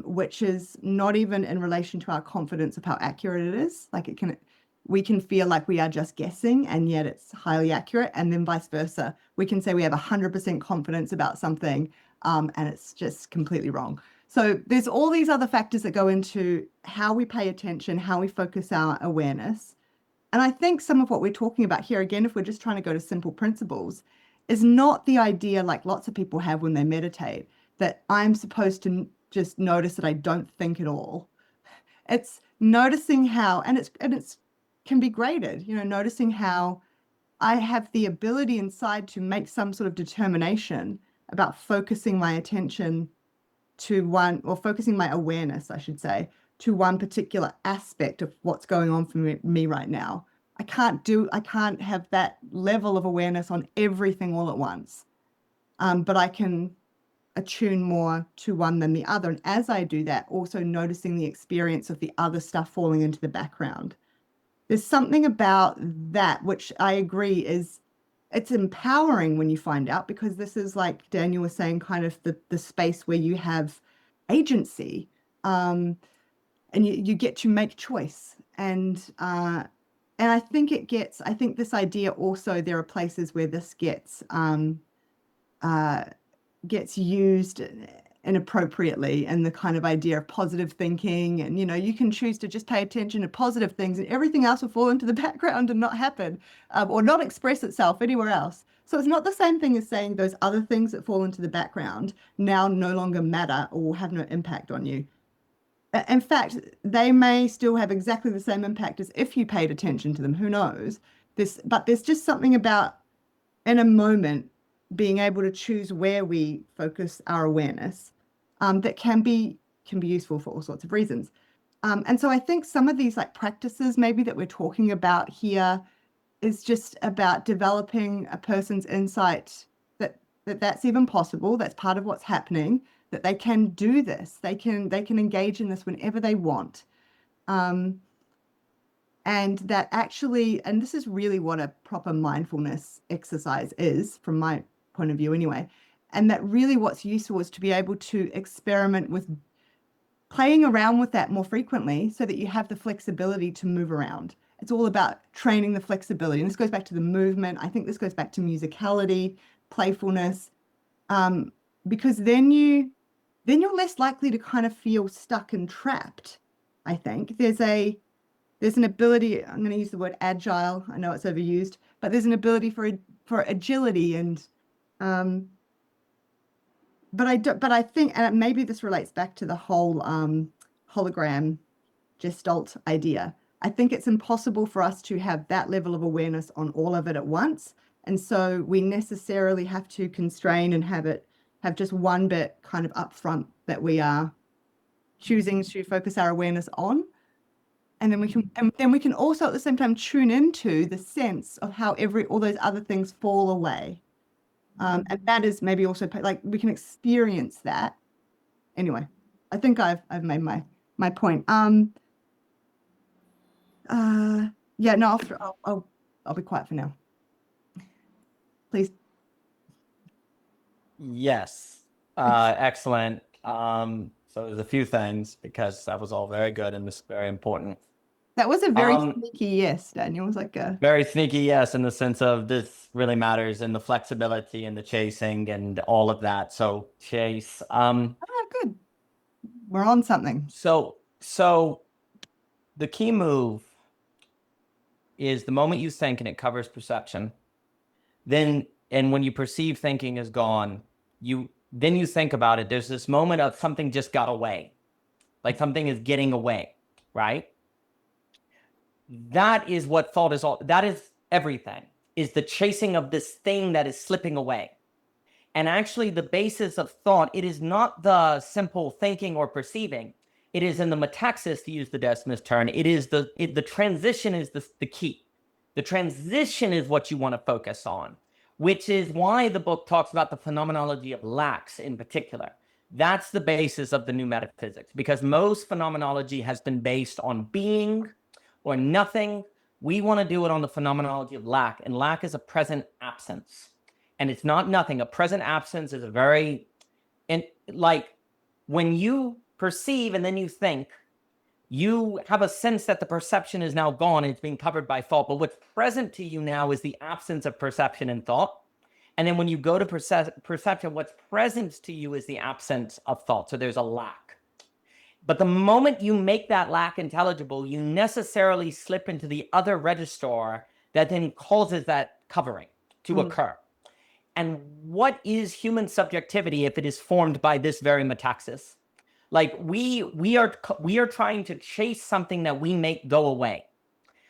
S3: which is not even in relation to our confidence of how accurate it is. Like, we can feel like we are just guessing, and yet it's highly accurate. And then vice versa. We can say we have 100% confidence about something, and it's just completely wrong. So there's all these other factors that go into how we pay attention, how we focus our awareness. And I think some of what we're talking about here, again, if we're just trying to go to simple principles, is not the idea like lots of people have when they meditate, that I'm supposed to just notice that I don't think at all. It's noticing how, and it's can be graded, noticing how I have the ability inside to make some sort of determination about focusing my attention to one, or focusing my awareness, I should say, to one particular aspect of what's going on for me right now. I can't have that level of awareness on everything all at once. But I can attune more to one than the other. And as I do that, also noticing the experience of the other stuff falling into the background. There's something about that, which I agree it's empowering when you find out, because this is, like Daniel was saying, kind of the space where you have agency, and you get to make choice. And I think this idea also, there are places where this gets used inappropriately, and the kind of idea of positive thinking, and you can choose to just pay attention to positive things and everything else will fall into the background and not happen, or not express itself anywhere else. So it's not the same thing as saying those other things that fall into the background now no longer matter or will have no impact on you. In fact, they may still have exactly the same impact as if you paid attention to them. Who knows? But there's just something about, in a moment, being able to choose where we focus our awareness, that can be useful for all sorts of reasons. And so I think some of these like practices maybe that we're talking about here is just about developing a person's insight that's even possible, that's part of what's happening, that they can do this, they can engage in this whenever they want. And that actually, and this is really what a proper mindfulness exercise is, from my point of view anyway, and that really what's useful is to be able to experiment with playing around with that more frequently, so that you have the flexibility to move around. It's all about training the flexibility. And this goes back to the movement. I think this goes back to musicality, playfulness, because then you're less likely to kind of feel stuck and trapped. I think there's an ability, I'm going to use the word agile, I know it's overused, but there's an ability for agility, and but I think, and maybe this relates back to the whole hologram Gestalt idea. I think it's impossible for us to have that level of awareness on all of it at once. And so we necessarily have to constrain and have just one bit kind of upfront that we are choosing to focus our awareness on. And then we can also at the same time tune into the sense of how all those other things fall away. And that is maybe also like we can experience that. Anyway, I think I've made my point. Yeah, no, I'll be quiet for now. Please.
S1: Yes. Excellent. So there's a few things, because that was all very good and this is very important.
S3: That was a very sneaky yes, Daniel. It was like a
S1: very sneaky yes, in the sense of this really matters, and the flexibility and the chasing and all of that. So chase.
S3: Good. We're on something.
S1: So the key move is the moment you think and it covers perception, and when you perceive thinking is gone, then you think about it. There's this moment of something just got away, like something is getting away, right? That is what thought is all. That is everything, is the chasing of this thing that is slipping away. And actually the basis of thought, it is not the simple thinking or perceiving. It is in the metaxis, to use the Decimus term. It is the transition is the key. The transition is what you want to focus on, which is why the book talks about the phenomenology of lacks in particular. That's the basis of the new metaphysics, because most phenomenology has been based on being or nothing. We want to do it on the phenomenology of lack, and lack is a present absence. And it's not nothing. A present absence is like when you perceive and then you think, you have a sense that the perception is now gone and it's being covered by thought. But what's present to you now is the absence of perception and thought. And then when you go to perception, what's present to you is the absence of thought. So there's a lack. But the moment you make that lack intelligible, you necessarily slip into the other register that then causes that covering to occur. And what is human subjectivity if it is formed by this very metaxis? Like we are trying to chase something that we make go away.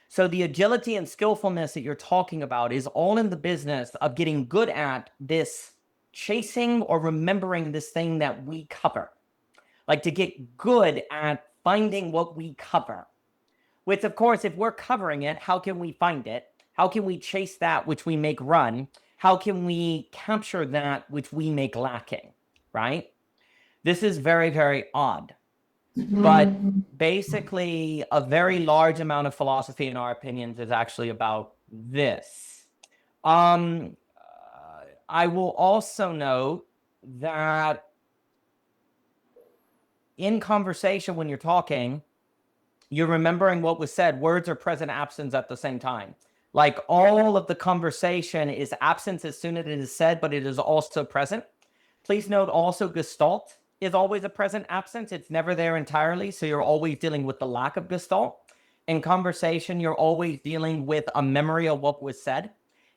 S1: So the agility and skillfulness that you're talking about is all in the business of getting good at this chasing or remembering this thing that we cover. Like to get good at finding what we cover. Which, of course, if we're covering it, how can we find it? How can we chase that which we make run? How can we capture that which we make lacking, right? This is very, very odd. But basically, a very large amount of philosophy, in our opinions, is actually about this. I will also note that in conversation, when you're talking, you're remembering what was said. Words are present absence at the same time. Like all of the conversation is absence as soon as it is said, but it is also present. Please note also Gestalt is always a present absence. It's never there entirely. So you're always dealing with the lack of Gestalt. In conversation, you're always dealing with a memory of what was said.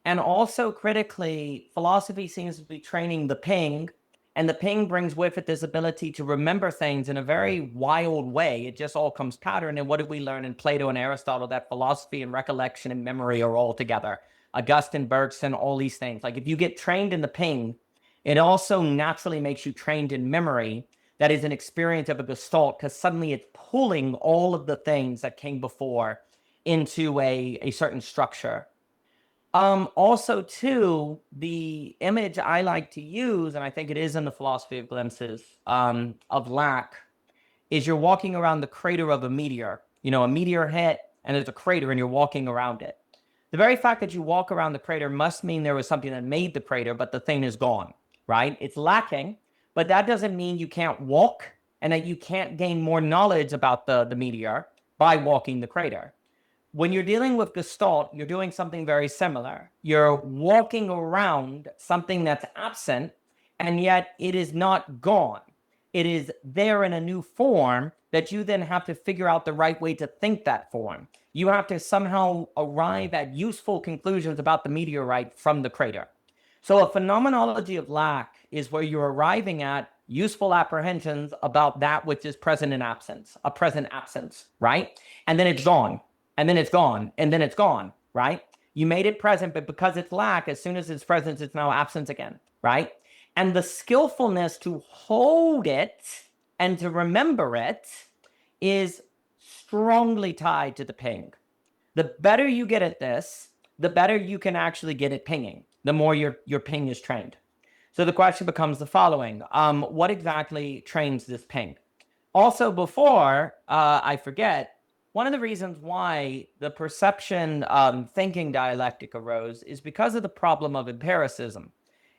S1: And also critically, philosophy seems to be training the ping, and the ping brings with it this ability to remember things in a very wild way. It just all comes pattern. And what did we learn in Plato and Aristotle? That philosophy and recollection and memory are all together. Augustine, Bergson, all these things. Like if you get trained in the ping, it also naturally makes you trained in memory. That is an experience of a gestalt, because suddenly it's pulling all of the things that came before into a certain structure. Also, too, the image I like to use, and I think it is in the philosophy of glimpses of lack, is you're walking around the crater of a meteor. You know, a meteor hit, and there's a crater, and you're walking around it. The very fact that you walk around the crater must mean there was something that made the crater, but the thing is gone, right? It's lacking, but that doesn't mean you can't walk and that you can't gain more knowledge about the meteor by walking the crater. When you're dealing with Gestalt, you're doing something very similar. You're walking around something that's absent, and yet it is not gone. It is there in a new form that you then have to figure out the right way to think that form. You have to somehow arrive at useful conclusions about the meteorite from the crater. So a phenomenology of lack is where you're arriving at useful apprehensions about that which is present in absence, a present absence, right? And then it's gone, and then it's gone, and then it's gone, right? You made it present, but because it's lack, as soon as it's present, it's now absence again, right? And the skillfulness to hold it and to remember it is strongly tied to the ping. The better you get at this, the better you can actually get at pinging, the more your ping is trained. So the question becomes the following. What exactly trains this ping? Also, before I forget, one of the reasons why the perception thinking dialectic arose is because of the problem of empiricism.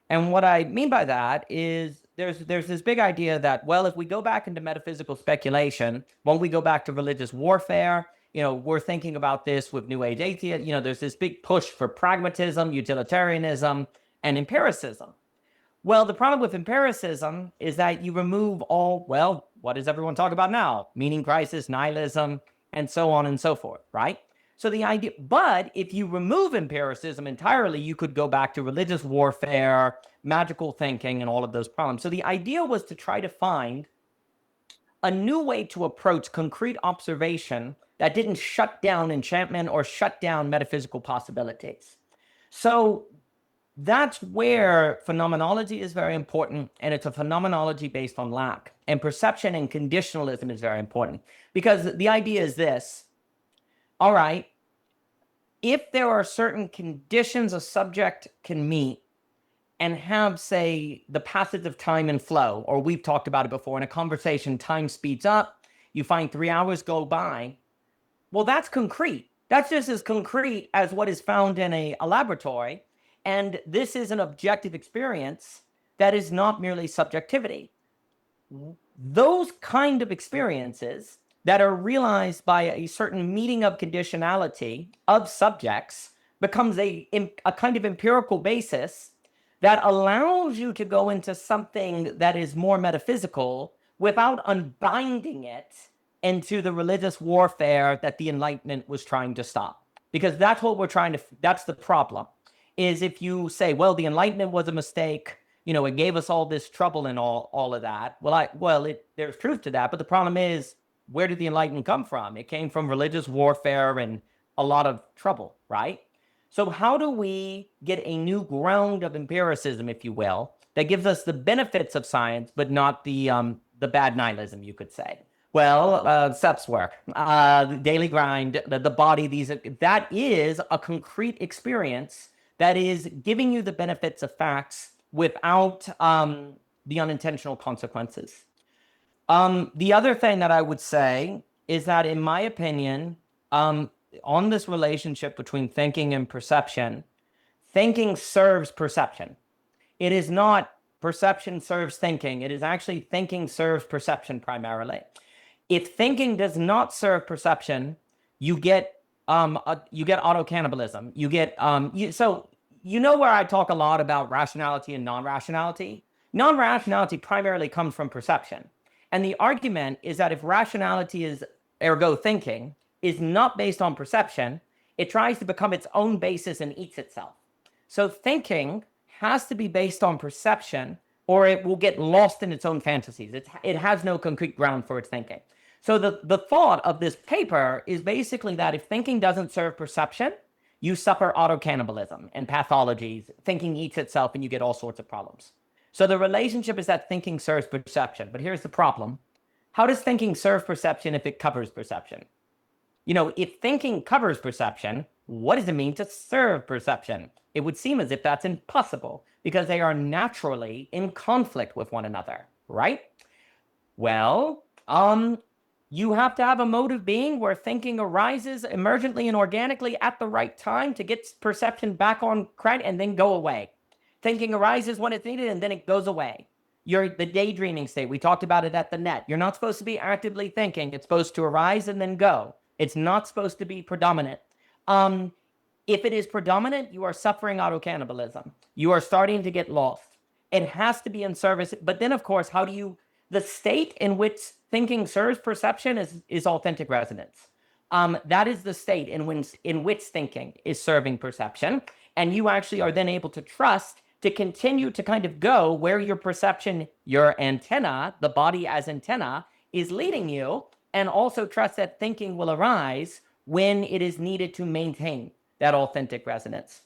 S1: And what I mean by that is there's this big idea that, well, if we go back into metaphysical speculation, when we go back to religious warfare, we're thinking about this with New Age atheism, there's this big push for pragmatism, utilitarianism, and empiricism. Well, the problem with empiricism is that you remove what does everyone talk about now? Meaning crisis, nihilism, and so on and so forth, right? So the idea, but if you remove empiricism entirely, you could go back to religious warfare, magical thinking, and all of those problems. So the idea was to try to find a new way to approach concrete observation that didn't shut down enchantment or shut down metaphysical possibilities. So that's where phenomenology is very important, and it's a phenomenology based on lack. And perception and conditionalism is very important, because the idea is this. All right, if there are certain conditions a subject can meet and have, say, the passage of time and flow, or we've talked about it before, in a conversation, time speeds up, you find 3 hours go by, well, that's concrete. That's just as concrete as what is found in a laboratory. And this is an objective experience that is not merely subjectivity. Those kind of experiences that are realized by a certain meeting of conditionality of subjects becomes a kind of empirical basis that allows you to go into something that is more metaphysical without unbinding it into the religious warfare that the Enlightenment was trying to stop. Because that's what that's the problem, is if you say, well, the Enlightenment was a mistake, it gave us all this trouble and all of that. There's truth to that, but the problem is, where did the Enlightenment come from? It came from religious warfare and a lot of trouble, right? So how do we get a new ground of empiricism, if you will, that gives us the benefits of science, but not the bad nihilism, you could say? Well, Seth's work, the daily grind, the body, that is a concrete experience that is giving you the benefits of facts without the unintentional consequences. The other thing that I would say is that, in my opinion, on this relationship between thinking and perception, thinking serves perception. It is not perception serves thinking. It is actually thinking serves perception primarily. If thinking does not serve perception, you get auto-cannibalism. You get so where I talk a lot about rationality and non-rationality? Non-rationality primarily comes from perception. And the argument is that if rationality is, ergo thinking, is not based on perception, it tries to become its own basis and eats itself. So thinking has to be based on perception, or it will get lost in its own fantasies. It has no concrete ground for its thinking. So the thought of this paper is basically that if thinking doesn't serve perception, you suffer auto-cannibalism and pathologies. Thinking eats itself and you get all sorts of problems. So the relationship is that thinking serves perception. But here's the problem. How does thinking serve perception if it covers perception? If thinking covers perception, what does it mean to serve perception? It would seem as if that's impossible, because they are naturally in conflict with one another, right? Well, you have to have a mode of being where thinking arises emergently and organically at the right time to get perception back on track and then go away. Thinking arises when it's needed and then it goes away. You're the daydreaming state. We talked about it at the net. You're not supposed to be actively thinking. It's supposed to arise and then go. It's not supposed to be predominant. If it is predominant, you are suffering auto-cannibalism. You are starting to get lost. It has to be in service. But then, of course, the state in which thinking serves perception is authentic resonance. That is the state in which thinking is serving perception. And you actually are then able to trust to continue to kind of go where your perception, your antenna, the body as antenna, is leading you, and also trust that thinking will arise when it is needed to maintain that authentic resonance.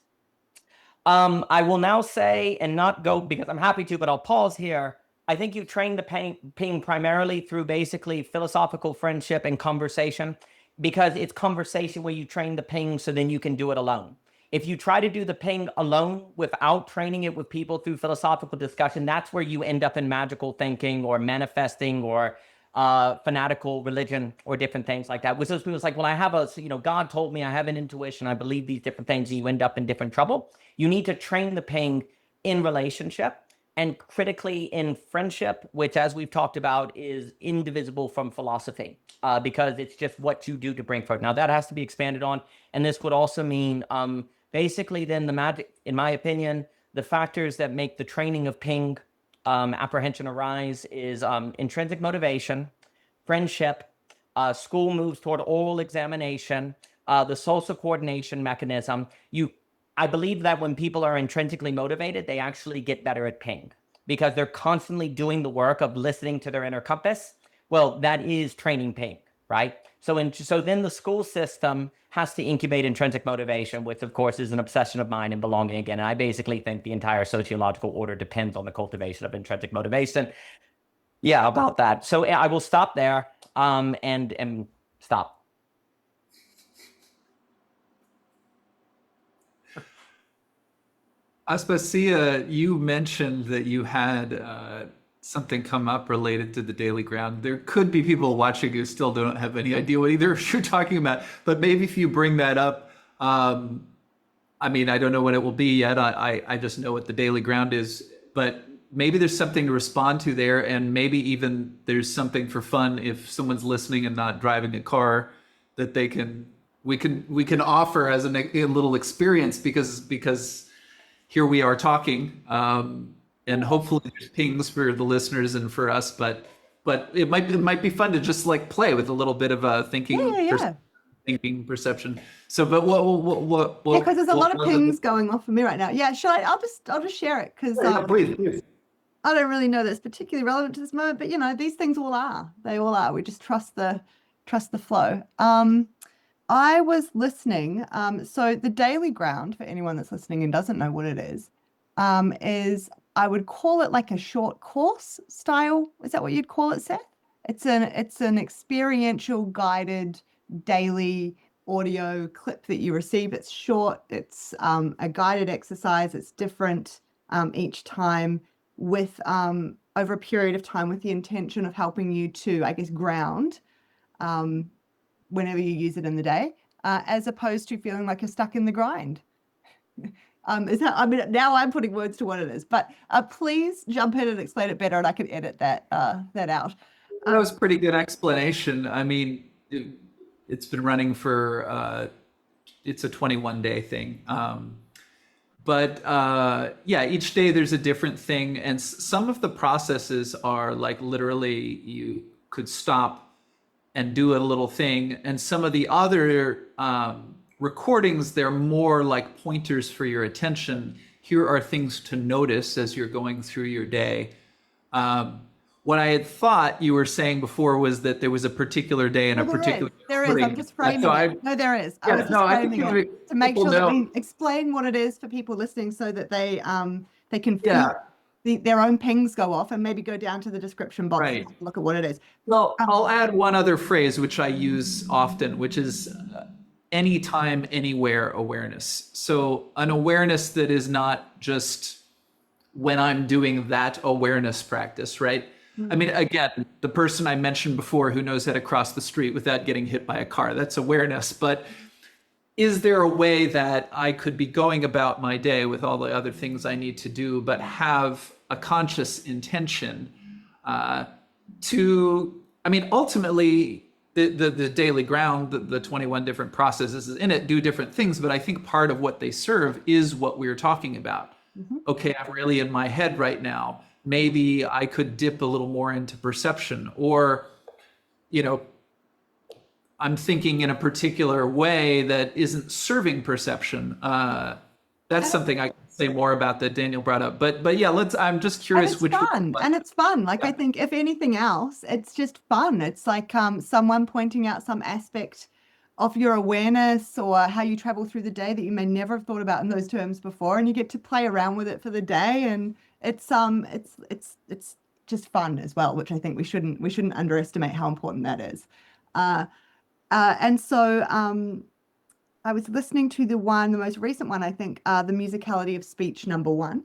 S1: I will now say, and not go because I'm happy to, but I'll pause here. I think you train the ping primarily through basically philosophical friendship and conversation, because it's conversation where you train the ping so then you can do it alone. If you try to do the ping alone without training it with people through philosophical discussion, that's where you end up in magical thinking or manifesting or fanatical religion or different things like that. Which those people, it's like, well, I have a, God told me, I have an intuition, I believe these different things, and you end up in different trouble. You need to train the ping in relationship and critically in friendship, which, as we've talked about, is indivisible from philosophy, because it's just what you do to bring forth. Now, that has to be expanded on. And this would also mean, basically, then the magic, in my opinion, the factors that make the training of ping apprehension arise is intrinsic motivation, friendship, school moves toward oral examination, the social coordination mechanism. I believe that when people are intrinsically motivated, they actually get better at ping because they're constantly doing the work of listening to their inner compass. Well, that is training ping, right? So then the school system has to incubate intrinsic motivation, which of course is an obsession of mine and belonging again. And I basically think the entire sociological order depends on the cultivation of intrinsic motivation. Yeah, about that. So I will stop there and stop.
S2: Aspasia, you mentioned that you had something come up related to the daily ground. There could be people watching who still don't have any idea what either you're talking about, but maybe if you bring that up, I mean, I don't know what it will be yet. I just know what the daily ground is, but maybe there's something to respond to there, and maybe even there's something for fun if someone's listening and not driving a car that we can offer as a little experience because here we are talking, and hopefully there's pings for the listeners and for us, but it might be fun to just like play with a little bit of a thinking perception. So, but what
S3: Yeah, because there's a lot of pings going off for me right now. Yeah, I'll just share it because
S2: please.
S3: I don't really know that it's particularly relevant to this moment, but these things all are. They all are. We just trust the flow. I was listening. So the daily ground, for anyone that's listening and doesn't know what it is I would call it like a short course style. Is that what you'd call it, Seth? It's an experiential guided daily audio clip that you receive. It's short. It's a guided exercise. It's different each time with over a period of time with the intention of helping you to, I guess, ground whenever you use it in the day, as opposed to feeling like you're stuck in the grind. Now I'm putting words to what it is, but please jump in and explain it better, and I can edit that out.
S2: That was a pretty good explanation. I mean, it's been running for it's a 21-day thing. But yeah, each day there's a different thing, and some of the processes are like literally you could stop and do a little thing, and some of the other recordings, they're more like pointers for your attention. Here are things to notice as you're going through your day. What I had thought you were saying before was that there was a particular day and a particular
S3: there is. I'm just framing it. No, there is. I was just framing it to make sure that we explain what it is for people listening, so that they can feel their own pings go off, and maybe go down to the description box and look at what it is.
S2: Well, I'll add one other phrase which I use often, which is anytime, anywhere awareness. So an awareness that is not just when I'm doing that awareness practice, right? I mean, again, the person I mentioned before who knows how to cross the street without getting hit by a car, that's awareness. But is there a way that I could be going about my day with all the other things I need to do, but have a conscious intention ultimately the daily ground, the 21 different processes in it do different things, but I think part of what they serve is what we're talking about. Okay, I'm really in my head right now. Maybe I could dip a little more into perception, or, I'm thinking in a particular way that isn't serving perception. That's something I can say more about that Daniel brought up. But yeah, I'm just
S3: And
S2: curious
S3: it's
S2: which
S3: fun, and it's fun. Like, I
S2: yeah.
S3: think if anything else, it's just fun. It's like someone pointing out some aspect of your awareness or how you travel through the day that you may never have thought about in those terms before, and you get to play around with it for the day, and it's just fun as well, which I think we shouldn't underestimate how important that is. Uh, and so I was listening to the most recent one, I think, the musicality of speech #1.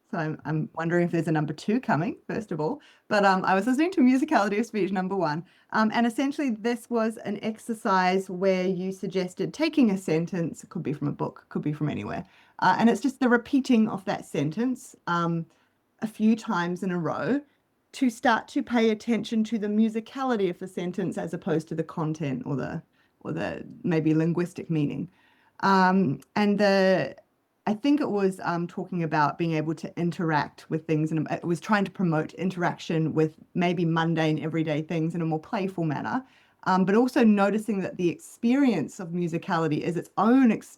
S3: So I'm wondering if there's a #2 coming, first of all. But I was listening to musicality of speech #1. And essentially this was an exercise where you suggested taking a sentence, it could be from a book, could be from anywhere. And it's just the repeating of that sentence a few times in a row to start to pay attention to the musicality of the sentence as opposed to the content or the maybe linguistic meaning. And I think it was talking about being able to interact with things, and it was trying to promote interaction with maybe mundane everyday things in a more playful manner, but also noticing that the experience of musicality is it's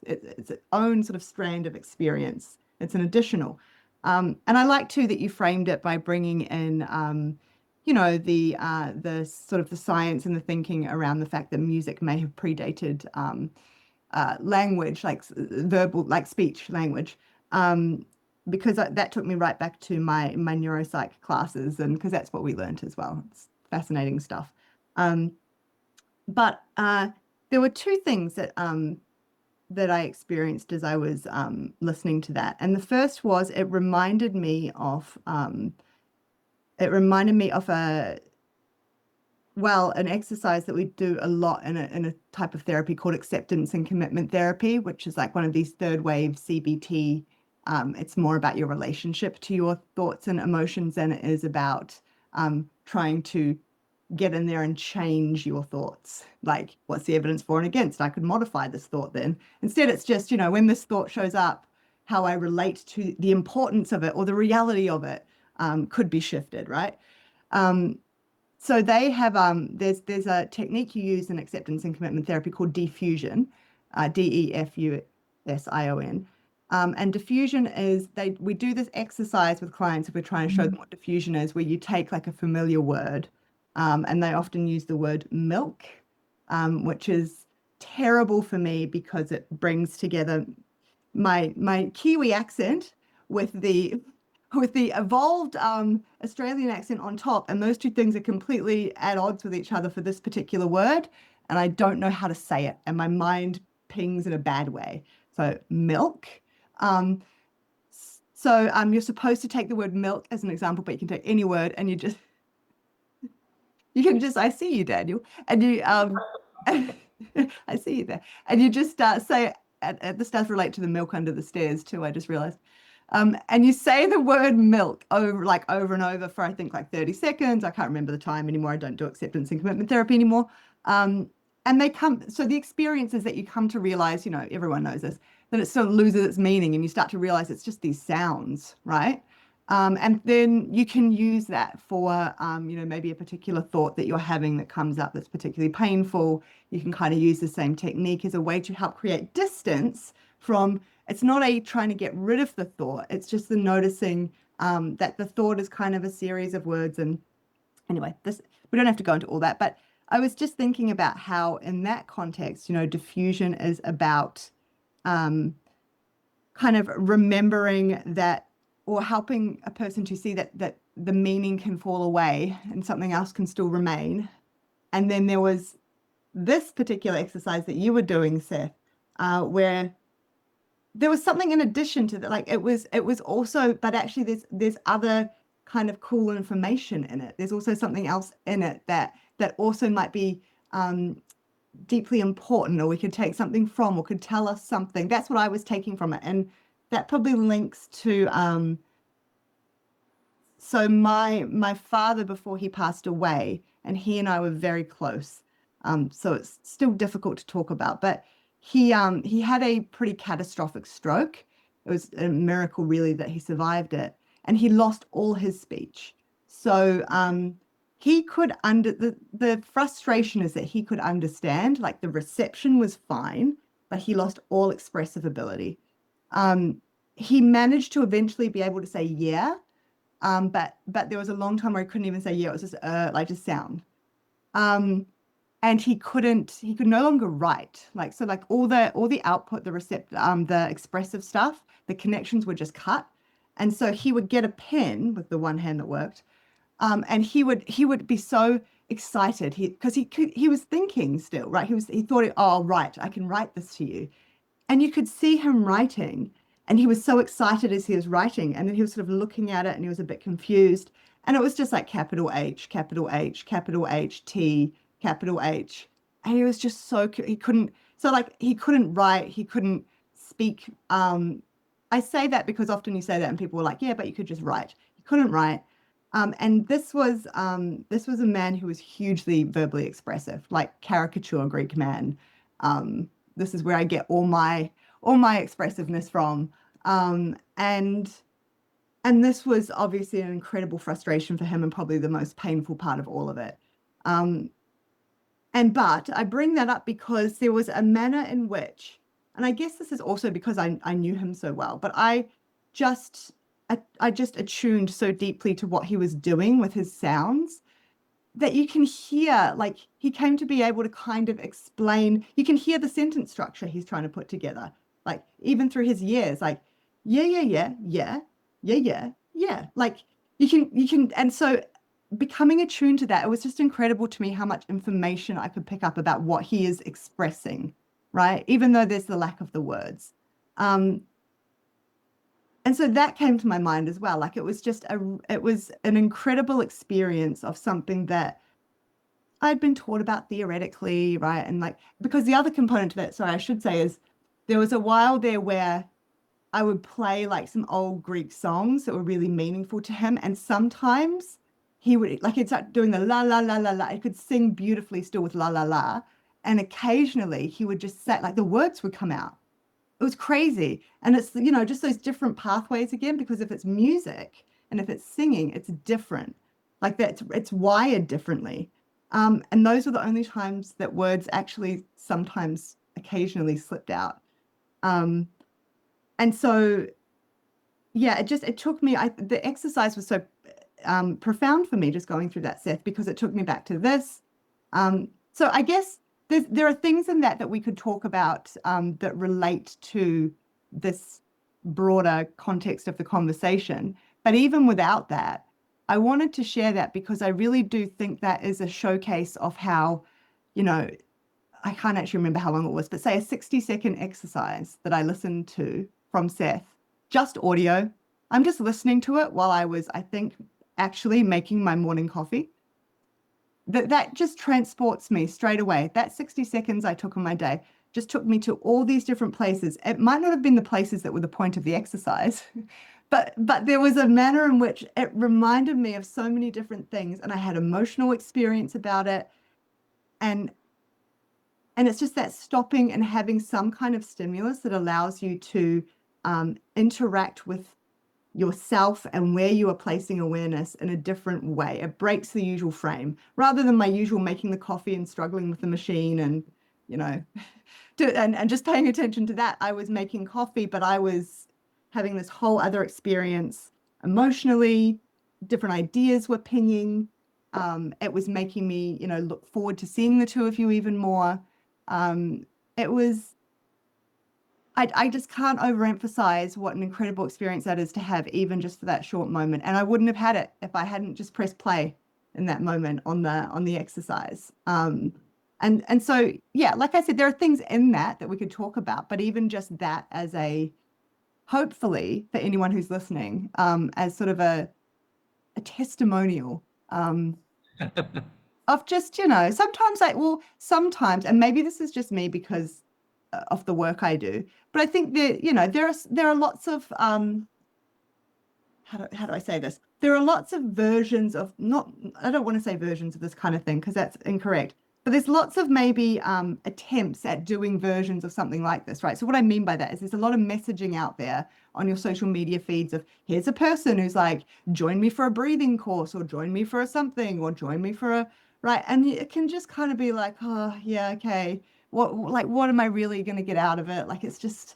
S3: its own sort of strand of experience. It's an additional. And I like too that you framed it by bringing in the sort of the science and the thinking around the fact that music may have predated language, like verbal, like speech language, because that took me right back to my neuropsych classes, and because that's what we learned as well. It's fascinating stuff. But there were two things that I experienced as I was listening to that, and the first was it reminded me of an exercise that we do a lot in a type of therapy called acceptance and commitment therapy, which is like one of these third wave CBT. It's more about your relationship to your thoughts and emotions than it is about trying to get in there and change your thoughts. Like, what's the evidence for and against? I could modify this thought then. Instead, it's just, when this thought shows up, how I relate to the importance of it or the reality of it could be shifted, right? So they have there's a technique you use in acceptance and commitment therapy called diffusion, DEFUSION. And diffusion is we do this exercise with clients if we're trying to show them what diffusion is, where you take like a familiar word, and they often use the word milk, which is terrible for me because it brings together my Kiwi accent with the evolved Australian accent on top, and those two things are completely at odds with each other for this particular word, and I don't know how to say it, and my mind pings in a bad way. So milk. You're supposed to take the word milk as an example, but you can take any word, and you can just, I see you, Daniel, and you I see you there, and you just say, and this does relate to the milk under the stairs too, I just realized. And you say the word milk over and over for I think like 30 seconds. I can't remember the time anymore. I don't do acceptance and commitment therapy anymore. And so the experience is that you come to realize, everyone knows this, that it sort of loses its meaning and you start to realize it's just these sounds, right? And then you can use that for, maybe a particular thought that you're having that comes up that's particularly painful. You can kind of use the same technique as a way to help create distance from. It's not trying to get rid of the thought. It's just the noticing that the thought is kind of a series of words. And anyway, we don't have to go into all that. But I was just thinking about how in that context, diffusion is about kind of remembering that, or helping a person to see that the meaning can fall away and something else can still remain. And then there was this particular exercise that you were doing, Seth, where there was something in addition to that, like it was also, but actually there's other kind of cool information in it. There's also something else in it that also might be deeply important, or we could take something from, or could tell us something. That's what I was taking from it, and that probably links to so my father, before he passed away, and he and I were very close. So it's still difficult to talk about, but he had a pretty catastrophic stroke. It was a miracle really that he survived it, and he lost all his speech. So he could the frustration is that he could understand, like the reception was fine, but he lost all expressive ability. he managed to eventually be able to say yeah, but there was a long time where he couldn't even say yeah. It was just like just sound. And he could no longer write. Like so, like all the output, the expressive stuff, the connections were just cut. And so he would get a pen with the one hand that worked, and he would be so excited because he was thinking still, right? He thought, oh, right, I can write this to you, and you could see him writing, and he was so excited as he was writing, and then he was sort of looking at it, and he was a bit confused, and it was just like capital H, capital H, capital H, T, capital H, and he was just he couldn't, so like he couldn't write, he couldn't speak. I say that because often you say that, and people were like, yeah, but you could just write. He couldn't write. And this was a man who was hugely verbally expressive, like caricature Greek man. This is where I get all my expressiveness from. And this was obviously an incredible frustration for him and probably the most painful part of all of it. But I bring that up because there was a manner in which, and I guess this is also because I knew him so well, but just I just attuned so deeply to what he was doing with his sounds that you can hear, like he came to be able to kind of explain, you can hear the sentence structure he's trying to put together, like even through his years, like, yeah, yeah, yeah, yeah, yeah, yeah, yeah. Like you can, and so becoming attuned to that, it was just incredible to me how much information I could pick up about what he is expressing, right? Even though there's the lack of the words. And so that came to my mind as well. Like it was an incredible experience of something that I'd been taught about theoretically, right? And like, because the other component to that, sorry, I should say, is there was a while there where I would play like some old Greek songs that were really meaningful to him. And sometimes he would, like, he'd start doing the la, la, la, la, la. He could sing beautifully still with la, la, la. And occasionally he would just say, like, the words would come out. It was crazy. And it's, just those different pathways again, because if it's music and if it's singing, it's different. Like that, it's wired differently. And those were the only times that words actually sometimes occasionally slipped out. And so, yeah, it took me, the exercise was so profound for me just going through that, Seth, because it took me back to this. So I guess there are things in that we could talk about that relate to this broader context of the conversation. But even without that, I wanted to share that because I really do think that is a showcase of how, I can't actually remember how long it was, but say a 60-second exercise that I listened to from Seth, just audio. I'm just listening to it while I was, I think, actually making my morning coffee. That just transports me straight away. That 60 seconds I took on my day just took me to all these different places. It might not have been the places that were the point of the exercise, but there was a manner in which it reminded me of so many different things, and I had emotional experience about it. And it's just that stopping and having some kind of stimulus that allows you to interact with yourself and where you are placing awareness in a different way. It breaks the usual frame rather than my usual making the coffee and struggling with the machine and, and just paying attention to that. I was making coffee, but I was having this whole other experience emotionally. Different ideas were pinging. It was making me, look forward to seeing the two of you even more. It was, I just can't overemphasize what an incredible experience that is to have, even just for that short moment. And I wouldn't have had it if I hadn't just pressed play in that moment on the exercise. And so, yeah, like I said, there are things in that we could talk about, but even just that as hopefully for anyone who's listening, as sort of a testimonial, of just, sometimes, and maybe this is just me because of the work I do, but I think that, there are lots of, how do I say this? There are lots of versions of, I don't want to say versions of this kind of thing because that's incorrect, but there's lots of maybe attempts at doing versions of something like this, right? So what I mean by that is there's a lot of messaging out there on your social media feeds of, here's a person who's like, join me for a breathing course, or join me for a something, or join me for a, right? And it can just kind of be like, oh, yeah, okay. What am I really going to get out of it? Like, it's just,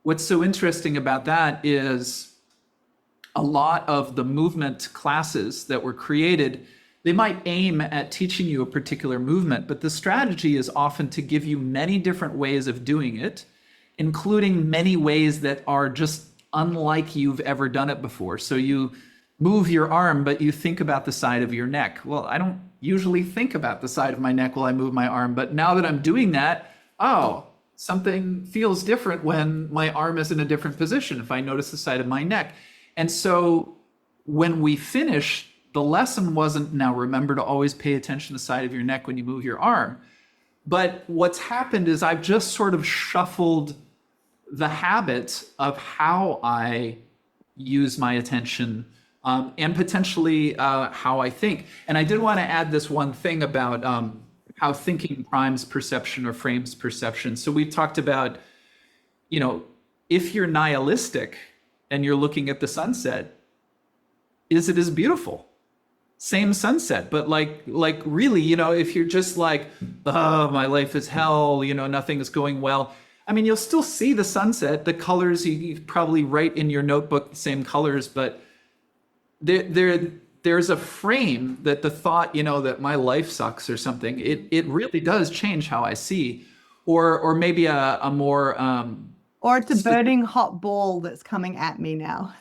S2: what's so interesting about that is a lot of the movement classes that were created, they might aim at teaching you a particular movement, but the strategy is often to give you many different ways of doing it, including many ways that are just unlike you've ever done it before. So you move your arm, but you think about the side of your neck. Well, I don't usually think about the side of my neck while I move my arm, but now that I'm doing that, oh, something feels different when my arm is in a different position, if I notice the side of my neck. And so when we finish, the lesson wasn't now remember to always pay attention to the side of your neck when you move your arm. But what's happened is I've just sort of shuffled the habit of how I use my attention, and potentially how I think. And I did want to add this one thing about how thinking primes perception or frames perception. So we've talked about, if you're nihilistic and you're looking at the sunset, is it as beautiful? Same sunset, but like really, if you're just like, oh, my life is hell, nothing is going well. I mean, you'll still see the sunset, the colors, you probably write in your notebook the same colors, but there's a frame that the thought, that my life sucks or something, it really does change how I see, or maybe a more
S3: or it's a burning hot ball that's coming at me now.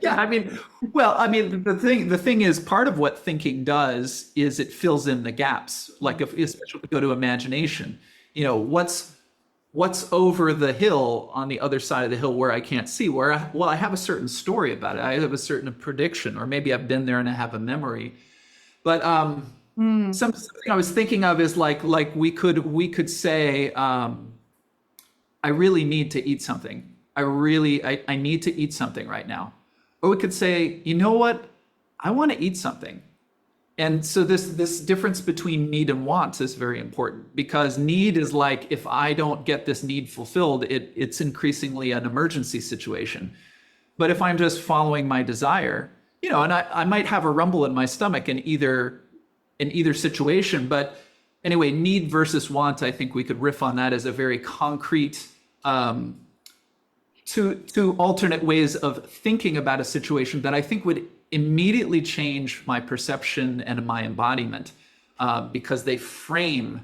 S2: yeah, the thing is, part of what thinking does is it fills in the gaps. Like especially if we go to imagination, what's over the hill on the other side of the hill where I can't see, I have a certain story about it. I have a certain prediction, or maybe I've been there and I have a memory. But something I was thinking of is like we could say, I really need to eat something. I need to eat something right now. Or we could say, you know what? I want to eat something. And so this difference between need and wants is very important, because need is like, if I don't get this need fulfilled, it's increasingly an emergency situation. But if I'm just following my desire, and I might have a rumble in my stomach in either situation, but anyway, need versus want, I think we could riff on that as a very concrete two alternate ways of thinking about a situation that I think would immediately change my perception and my embodiment, because they frame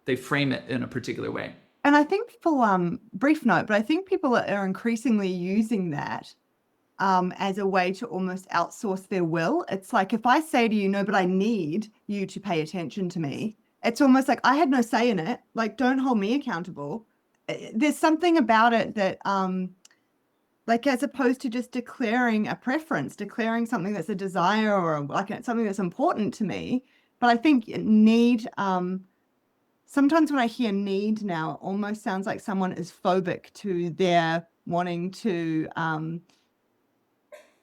S2: it in a particular way.
S3: And I think people, brief note, but I think people are increasingly using that as a way to almost outsource their will. It's like, if I say to you, no, but I need you to pay attention to me, it's almost like I had no say in it. Like, don't hold me accountable. There's something about it that, like, as opposed to just declaring a preference, declaring something that's a desire or like something that's important to me. But I think need, sometimes when I hear need now, it almost sounds like someone is phobic to their wanting to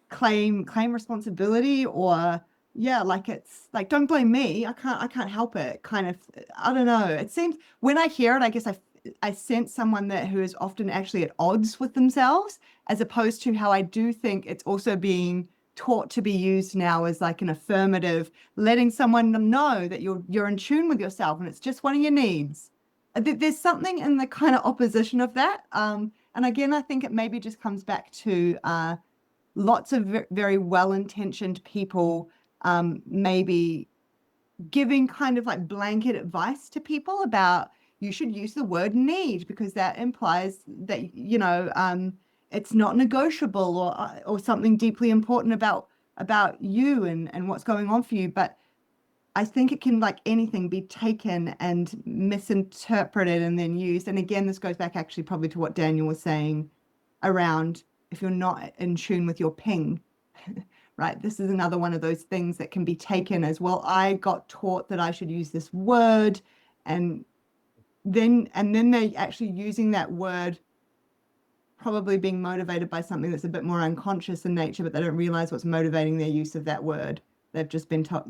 S3: claim responsibility, or like it's like, don't blame me, I can't help it, kind of. I don't know, it seems when I hear it, I guess I sense someone who is often actually at odds with themselves, as opposed to how I do think it's also being taught to be used now as like an affirmative, letting someone know that you're in tune with yourself and it's just one of your needs. There's something in the kind of opposition of that. And again, I think it maybe just comes back to lots of very well-intentioned people maybe giving kind of like blanket advice to people about, you should use the word need because that implies that, it's not negotiable, or something deeply important about you and what's going on for you. But I think it can, like anything, be taken and misinterpreted and then used. And again, this goes back actually probably to what Daniel was saying around, if you're not in tune with your ping, right? This is another one of those things that can be taken as, well, I got taught that I should use this word, and then they're actually using that word, probably being motivated by something that's a bit more unconscious in nature, but they don't realize what's motivating their use of that word. They've just been taught.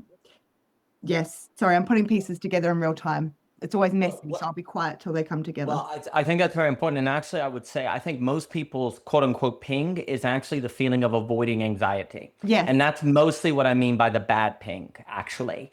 S3: Yes, sorry, I'm putting pieces together in real time. It's always messy, so I'll be quiet till they come together.
S1: Well, I think that's very important. And actually, I would say, I think most people's quote unquote ping is actually the feeling of avoiding anxiety.
S3: Yes.
S1: And that's mostly what I mean by the bad ping, actually.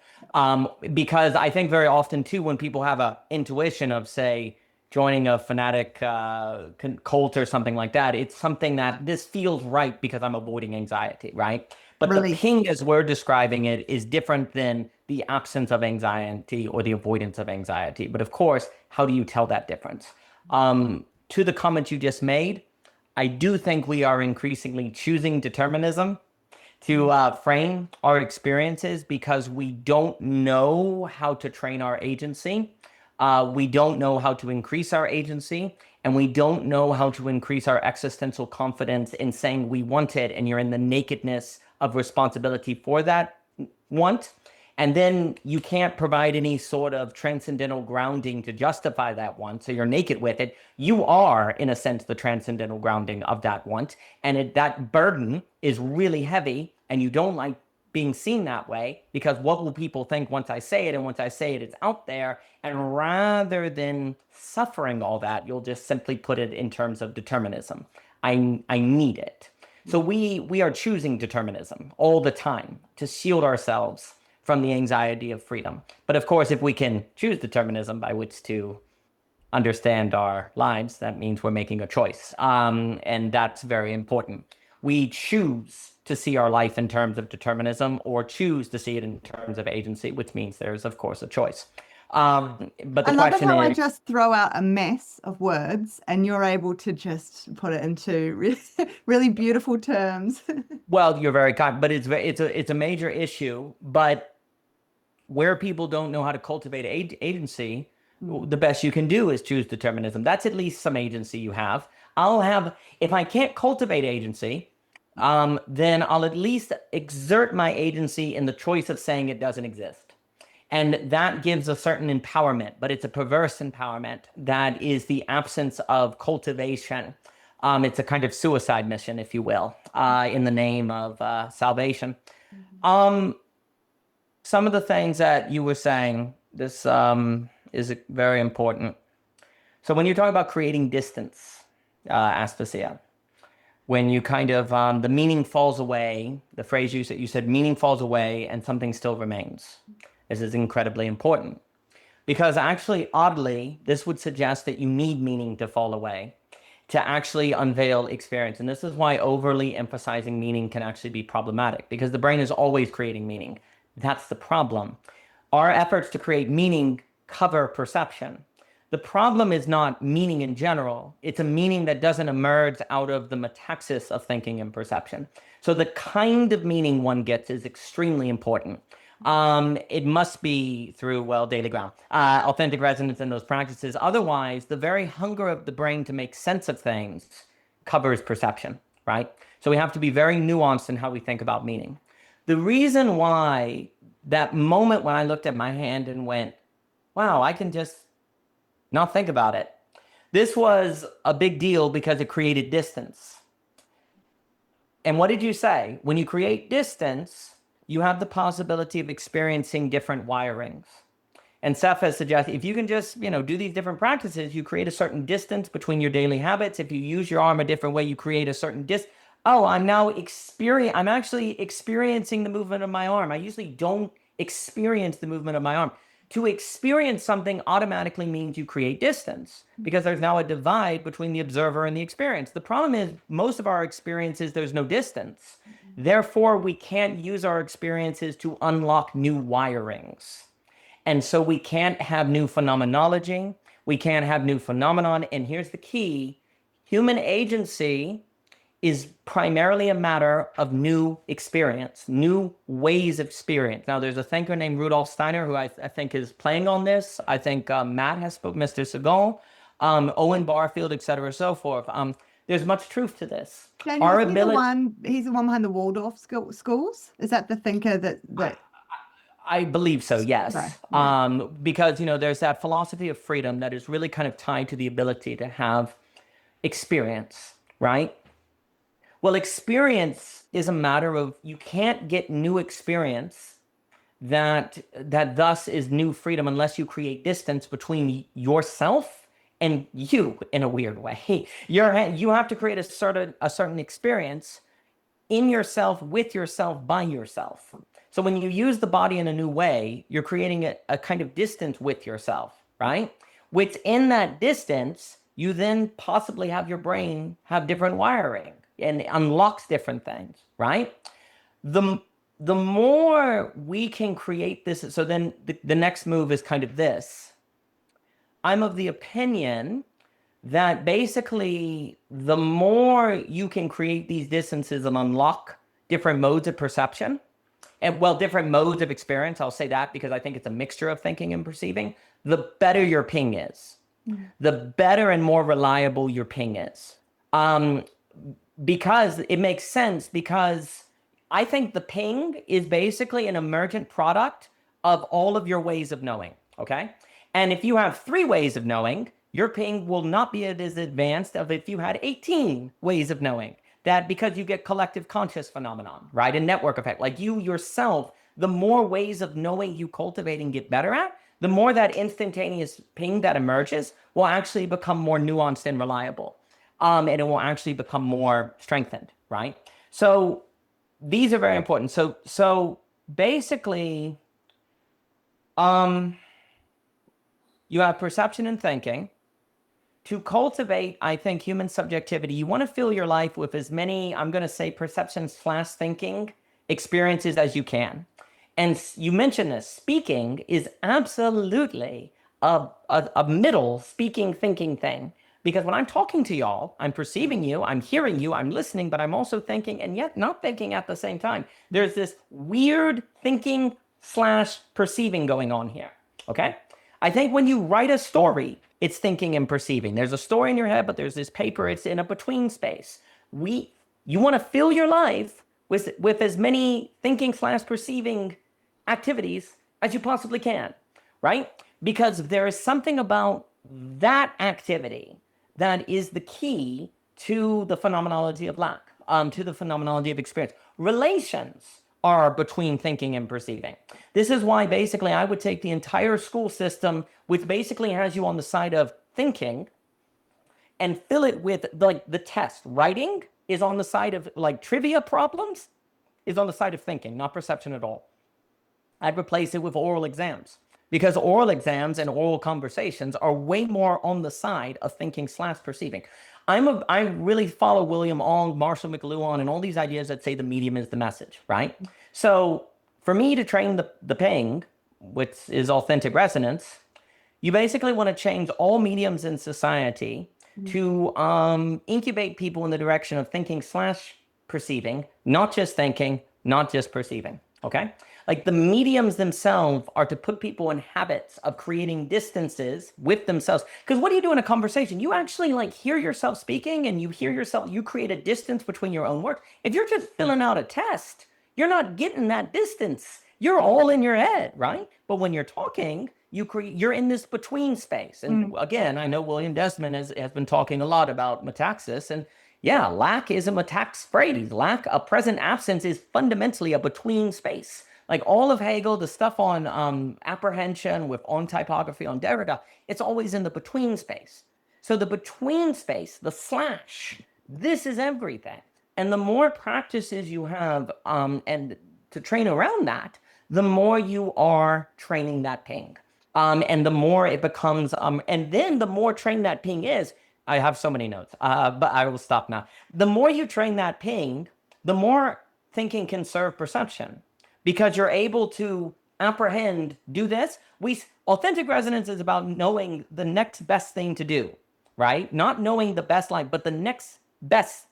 S1: Because I think very often too, when people have a intuition of, say, joining a fanatic cult or something like that. It's something that this feels right because I'm avoiding anxiety, right? But the
S3: Relief.
S1: ping, as we're describing it, is different than the absence of anxiety or the avoidance of anxiety. But of course, how do you tell that difference? To the comment you just made, I do think we are increasingly choosing determinism to frame our experiences because we don't know how to train our agency. We don't know how to increase our agency, and we don't know how to increase our existential confidence in saying we want it, and you're in the nakedness of responsibility for that want. And then you can't provide any sort of transcendental grounding to justify that want. So you're naked with it. You are, in a sense, the transcendental grounding of that want. And that burden is really heavy. And you don't like being seen that way because what will people think once I say it? And once I say it, it's out there. And rather than suffering all that, you'll just simply put it in terms of determinism. I need it. So we are choosing determinism all the time to shield ourselves from the anxiety of freedom. But of course, if we can choose determinism by which to understand our lives, that means we're making a choice. And that's very important. We choose to see our life in terms of determinism or choose to see it in terms of agency, which means there's, of course, a choice. But the
S3: I love it
S1: question
S3: how I
S1: is,
S3: just throw out a mess of words and you're able to just put it into really, really beautiful terms.
S1: well, you're very kind, but it's a major issue. But where people don't know how to cultivate agency, the best you can do is choose determinism. That's at least some agency you have. If I can't cultivate agency, then I'll at least exert my agency in the choice of saying it doesn't exist. And that gives a certain empowerment, but it's a perverse empowerment that is the absence of cultivation. It's a kind of suicide mission, if you will, in the name of salvation. Some of the things that you were saying, this is very important. So when you talk about creating distance, Aspasia, when you kind of, the meaning falls away, the phrase you said, meaning falls away and something still remains. This is incredibly important. Because actually, oddly, this would suggest that you need meaning to fall away to actually unveil experience. And this is why overly emphasizing meaning can actually be problematic, because the brain is always creating meaning. That's the problem. Our efforts to create meaning cover perception. The problem is not meaning in general. It's a meaning that doesn't emerge out of the metaxis of thinking and perception. So the kind of meaning one gets is extremely important. It must be through, well, daily ground, authentic resonance in those practices. Otherwise, the very hunger of the brain to make sense of things covers perception, right? So we have to be very nuanced in how we think about meaning. The reason why that moment when I looked at my hand and went, wow, I can just not think about it. This was a big deal because it created distance. And what did you say? When you create distance, you have the possibility of experiencing different wirings. And Seth has suggested if you can just, do these different practices, you create a certain distance between your daily habits. If you use your arm a different way, you create a certain distance. Oh, I'm actually experiencing the movement of my arm. I usually don't experience the movement of my arm. To experience something automatically means you create distance because there's now a divide between the observer and the experience. The problem is most of our experiences, there's no distance. Therefore, we can't use our experiences to unlock new wirings. And so we can't have new phenomenology. We can't have new phenomenon. And here's the key. Human agency is primarily a matter of new experience, new ways of experience. Now, there's a thinker named Rudolf Steiner who I think is playing on this. I think Matt has spoken, Mr. Segal, Owen Barfield, et cetera, so forth. There's much truth to this.
S3: Daniel,
S1: Our
S3: he's
S1: ability.
S3: he's the one behind the Waldorf schools. Is that the thinker that
S1: I believe so, yes.
S3: Right.
S1: Because, there's that philosophy of freedom that is really kind of tied to the ability to have experience, right? Well, experience is a matter of you can't get new experience that thus is new freedom unless you create distance between yourself and you in a weird way. You have to create a certain experience in yourself, with yourself, by yourself. So when you use the body in a new way, you're creating a kind of distance with yourself, right? Within that distance, you then possibly have your brain have different wiring and it unlocks different things, right? The the more we can create this, so then the next move is kind of this. I'm of the opinion that basically the more you can create these distances and unlock different modes of perception, and well, different modes of experience, I'll say that because I think it's a mixture of thinking and perceiving, the better your ping is, the better and more reliable your ping is. Because it makes sense, because I think the ping is basically an emergent product of all of your ways of knowing, okay? And if you have 3 ways of knowing, your ping will not be as advanced as if you had 18 ways of knowing. That because you get collective conscious phenomenon, right? A network effect. Like you yourself, the more ways of knowing you cultivate and get better at, the more that instantaneous ping that emerges will actually become more nuanced and reliable. And it will actually become more strengthened, right? So these are very important. So basically, you have perception and thinking. To cultivate, I think, human subjectivity, you want to fill your life with as many, I'm going to say, perception/thinking experiences as you can. And you mentioned this, speaking is absolutely a middle speaking, thinking thing. Because when I'm talking to y'all, I'm perceiving you, I'm hearing you, I'm listening, but I'm also thinking and yet not thinking at the same time. There's this weird thinking/perceiving going on here, okay? I think when you write a story, it's thinking and perceiving. There's a story in your head, but there's this paper, it's in a between space. You want to fill your life with as many thinking/perceiving activities as you possibly can, right? Because there is something about that activity that is the key to the phenomenology of lack, to the phenomenology of experience. Relations are between thinking and perceiving. This is why basically I would take the entire school system, which basically has you on the side of thinking, and fill it with like the test. Writing is on the side of like trivia problems, is on the side of thinking, not perception at all. I'd replace it with oral exams, because oral exams and oral conversations are way more on the side of thinking/perceiving. I really follow William Ong, Marshall McLuhan, and all these ideas that say the medium is the message, right? So for me to train the ping, which is authentic resonance, you basically want to change all mediums in society to incubate people in the direction of thinking/perceiving, not just thinking, not just perceiving, okay? Like the mediums themselves are to put people in habits of creating distances with themselves. Because what do you do in a conversation? You actually like hear yourself speaking and you hear yourself, you create a distance between your own words. If you're just filling out a test, you're not getting that distance. You're all in your head, right? But when you're talking, you're in this between space. And again, I know William Desmond has been talking a lot about metaxis, and yeah, lack is a metax phrase. Lack, a present absence, is fundamentally a between space. Like all of Hegel, the stuff on apprehension with on typography on Derrida, it's always in the between space. So the between space, the slash, this is everything. And the more practices you have and to train around that, the more you are training that ping. And the more it becomes, and then the more trained that ping is, I have so many notes, but I will stop now. The more you train that ping, the more thinking can serve perception, because you're able to apprehend, do this. Authentic resonance is about knowing the next best thing to do, right? Not knowing the best line, but the next best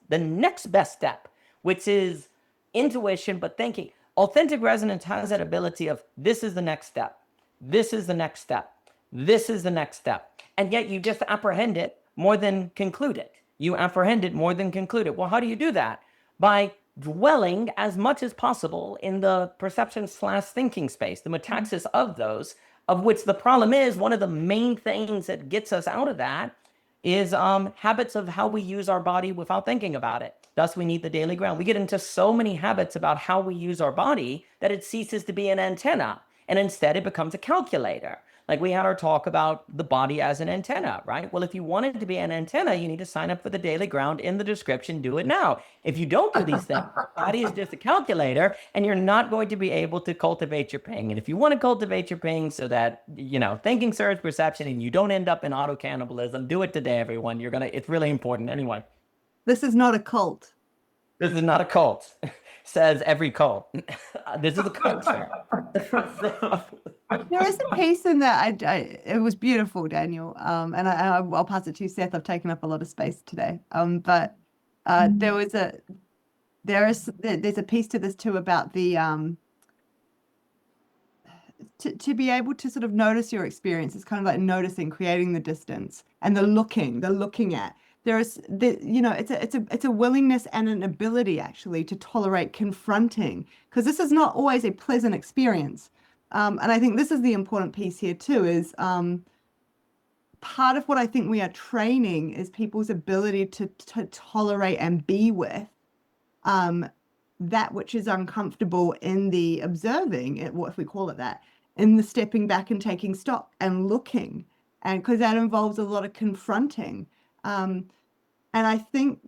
S1: step, which is intuition, but thinking. Authentic resonance has that ability of this is the next step. This is the next step. This is the next step. And yet you just apprehend it more than conclude it. You apprehend it more than conclude it. Well, how do you do that? By dwelling as much as possible in the perception/thinking space, the metaxis of those, of which the problem is one of the main things that gets us out of that is habits of how we use our body without thinking about it. Thus, we need the daily ground. We get into so many habits about how we use our body that it ceases to be an antenna, and instead it becomes a calculator. Like we had our talk about the body as an antenna, right? Well, if you wanted to be an antenna, you need to sign up for the daily ground in the description. Do it now. If you don't do these things, your body is just a calculator and you're not going to be able to cultivate your ping. And if you want to cultivate your ping so that, thinking serves perception and you don't end up in auto cannibalism, do it today, everyone. It's really important anyway.
S3: This is not a cult.
S1: This is not a cult, says every cult. This is a culture.
S3: There is a piece in that it was beautiful, Daniel. And I'll pass it to you, Seth. I've taken up a lot of space today. But there's a piece to this too about the to be able to sort of notice your experience. It's kind of like noticing, creating the distance, and the looking at. It's a willingness and an ability actually to tolerate confronting, because this is not always a pleasant experience. And I think this is the important piece here too, is part of what I think we are training is people's ability to tolerate and be with that which is uncomfortable in the observing, if we call it that, in the stepping back and taking stock and looking, and because that involves a lot of confronting. And I think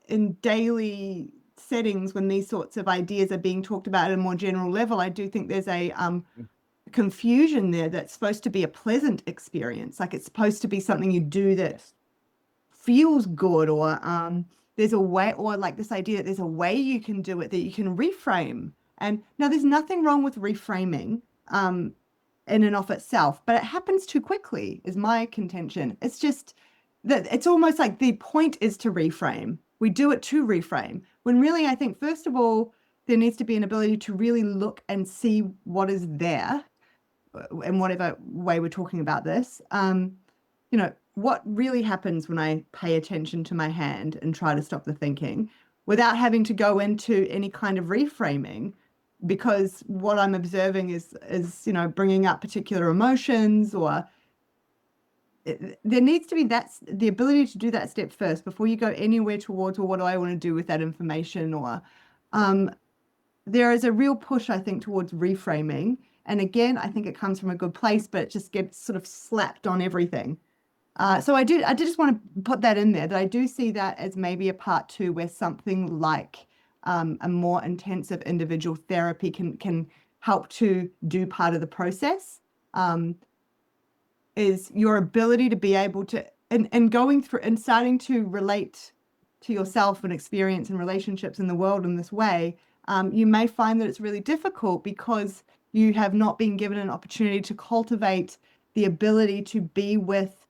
S3: in daily settings, when these sorts of ideas are being talked about at a more general level, I do think there's a confusion there that's supposed to be a pleasant experience. Like it's supposed to be something you do that feels good, or there's a way, or like this idea that there's a way you can do it, that you can reframe. And now there's nothing wrong with reframing in and of itself, but it happens too quickly is my contention. It's just that it's almost like the point is to reframe. We do it to reframe, when really I think, first of all, there needs to be an ability to really look and see what is there in whatever way we're talking about this. What really happens when I pay attention to my hand and try to stop the thinking without having to go into any kind of reframing, because what I'm observing is bringing up particular emotions, or there needs to be the ability to do that step first before you go anywhere towards, well, what do I want to do with that information? Or there is a real push, I think, towards reframing. And again, I think it comes from a good place, but it just gets sort of slapped on everything. So I did just want to put that in there, that I do see that as maybe a part two, where something like a more intensive individual therapy can help to do part of the process. Is your ability to be able to, and going through and starting to relate to yourself and experience and relationships in the world in this way. You may find that it's really difficult because you have not been given an opportunity to cultivate the ability to be with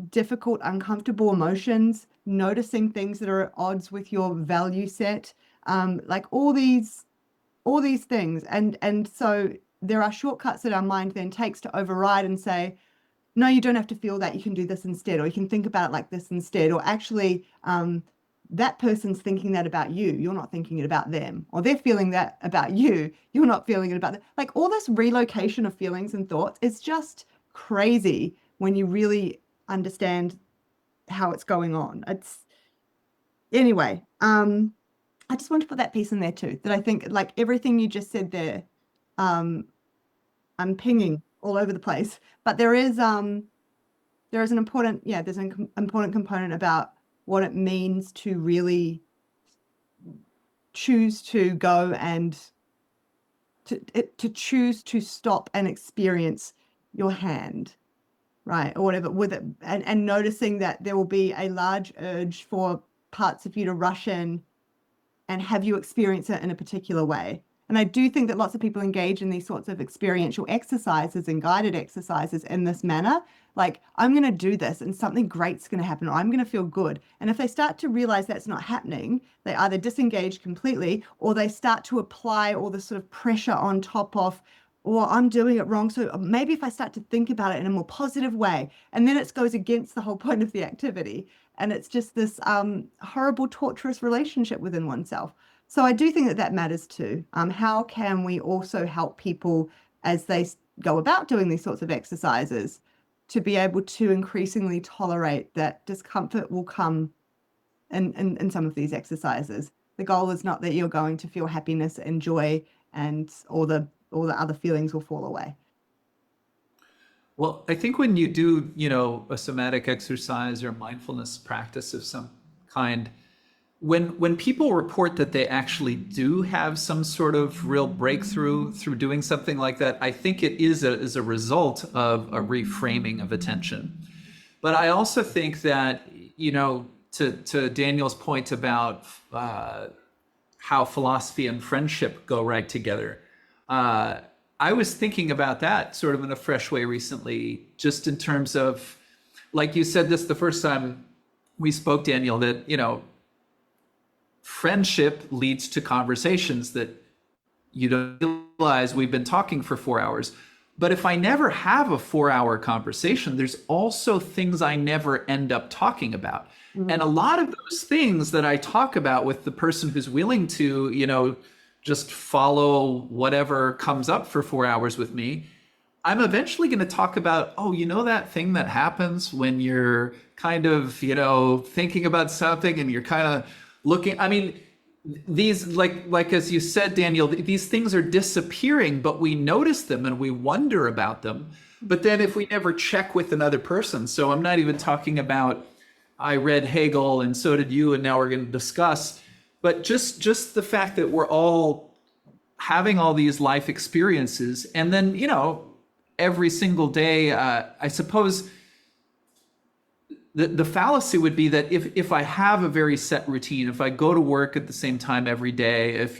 S3: difficult, uncomfortable emotions, noticing things that are at odds with your value set, like all these things. And so there are shortcuts that our mind then takes to override and say, no, you don't have to feel that, you can do this instead, or you can think about it like this instead, or actually that person's thinking that about you, you're not thinking it about them, or they're feeling that about you, you're not feeling it about them. Like all this relocation of feelings and thoughts is just crazy when you really understand how it's going on. Anyway, I just want to put that piece in there too, that I think like everything you just said there, I'm pinging all over the place, but there is an important, there's an important component about what it means to really choose to go and to choose to stop and experience your hand, right, or whatever, with it, and noticing that there will be a large urge for parts of you to rush in and have you experience it in a particular way. And I do think that lots of people engage in these sorts of experiential exercises and guided exercises in this manner. Like, I'm going to do this and something great's going to happen, or I'm going to feel good. And if they start to realize that's not happening, they either disengage completely, or they start to apply all this sort of pressure on top of, or I'm doing it wrong, so maybe if I start to think about it in a more positive way, and then it goes against the whole point of the activity. And it's just this horrible, torturous relationship within oneself. So I do think that that matters too. How can we also help people as they go about doing these sorts of exercises to be able to increasingly tolerate that discomfort will come in some of these exercises? The goal is not that you're going to feel happiness and joy and all the other feelings will fall away.
S2: Well, I think when you do, a somatic exercise or mindfulness practice of some kind, when people report that they actually do have some sort of real breakthrough through doing something like that, I think it is as a result of a reframing of attention. But I also think that, to Daniel's point about how philosophy and friendship go right together, I was thinking about that sort of in a fresh way recently, just in terms of, like you said this the first time we spoke, Daniel, that, friendship leads to conversations that you don't realize we've been talking for 4 hours. But if I never have a 4 hour conversation, there's also things I never end up talking about. And a lot of those things that I talk about with the person who's willing to, just follow whatever comes up for 4 hours with me, I'm eventually going to talk about, oh, that thing that happens when you're kind of, thinking about something and you're kind of looking. I mean, these, like as you said, Daniel, these things are disappearing, but we notice them and we wonder about them. But then if we never check with another person, so I'm not even talking about, I read Hegel and so did you, and now we're going to discuss, but just the fact that we're all having all these life experiences, and then, every single day, I suppose the fallacy would be that if I have a very set routine, if I go to work at the same time every day, if,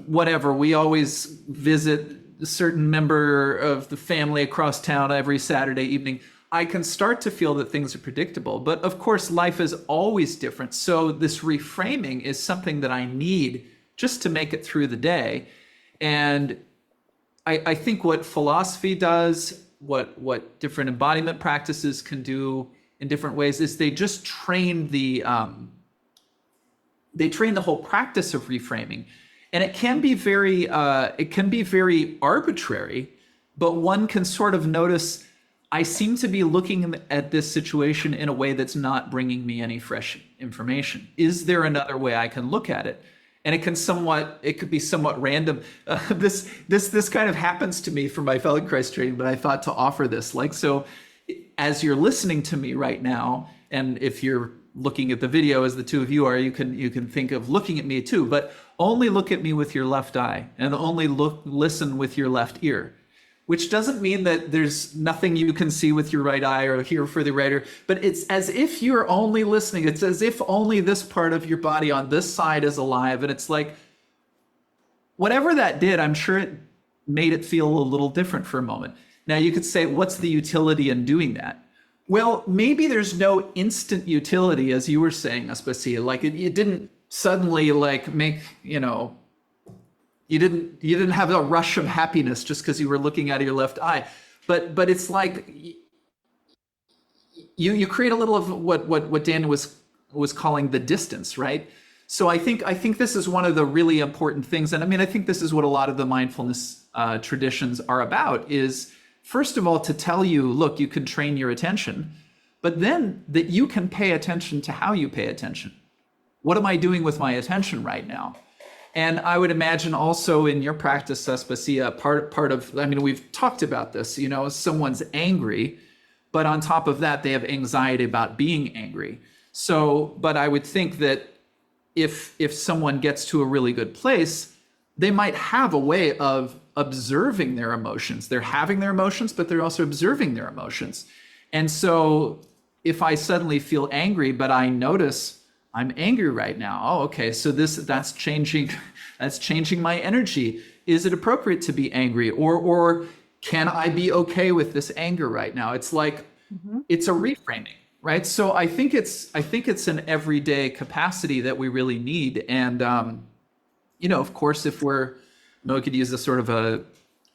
S2: whatever, we always visit a certain member of the family across town every Saturday evening, I can start to feel that things are predictable. But of course, life is always different. So this reframing is something that I need just to make it through the day. And I think what philosophy does, what different embodiment practices can do in different ways, is they just train the whole practice of reframing. And it can be very arbitrary, but one can sort of notice, I seem to be looking at this situation in a way that's not bringing me any fresh information. Is there another way I can look at it? And it could be somewhat random. This kind of happens to me for my Feldenkrais training, but I thought to offer this. So as you're listening to me right now, and if you're looking at the video as the two of you are, you can think of looking at me too, but only look at me with your left eye and only listen with your left ear. Which doesn't mean that there's nothing you can see with your right eye or hear for the right ear, but it's as if you're only listening. It's as if only this part of your body on this side is alive. And it's like, whatever that did, I'm sure it made it feel a little different for a moment. Now you could say, what's the utility in doing that? Well, maybe there's no instant utility, as you were saying, Aspasia. Like it didn't suddenly make, you didn't have a rush of happiness just because you were looking out of your left eye, but it's like you create a little of what Dan was calling the distance, right? So I think this is one of the really important things, and I mean I think this is what a lot of the mindfulness traditions are about. Is first of all to tell you, look, you can train your attention, but then that you can pay attention to how you pay attention. What am I doing with my attention right now? And I would imagine also in your practice, Aspasia, part of, I mean, we've talked about this, someone's angry, but on top of that, they have anxiety about being angry. So, but I would think that if someone gets to a really good place, they might have a way of observing their emotions. They're having their emotions, but they're also observing their emotions. And so if I suddenly feel angry, but I notice I'm angry right now. Oh, okay. So that's changing my energy. Is it appropriate to be angry? Or can I be okay with this anger right now? It's like, it's a reframing, right? So I think it's an everyday capacity that we really need. And, of course, if we could use a sort of a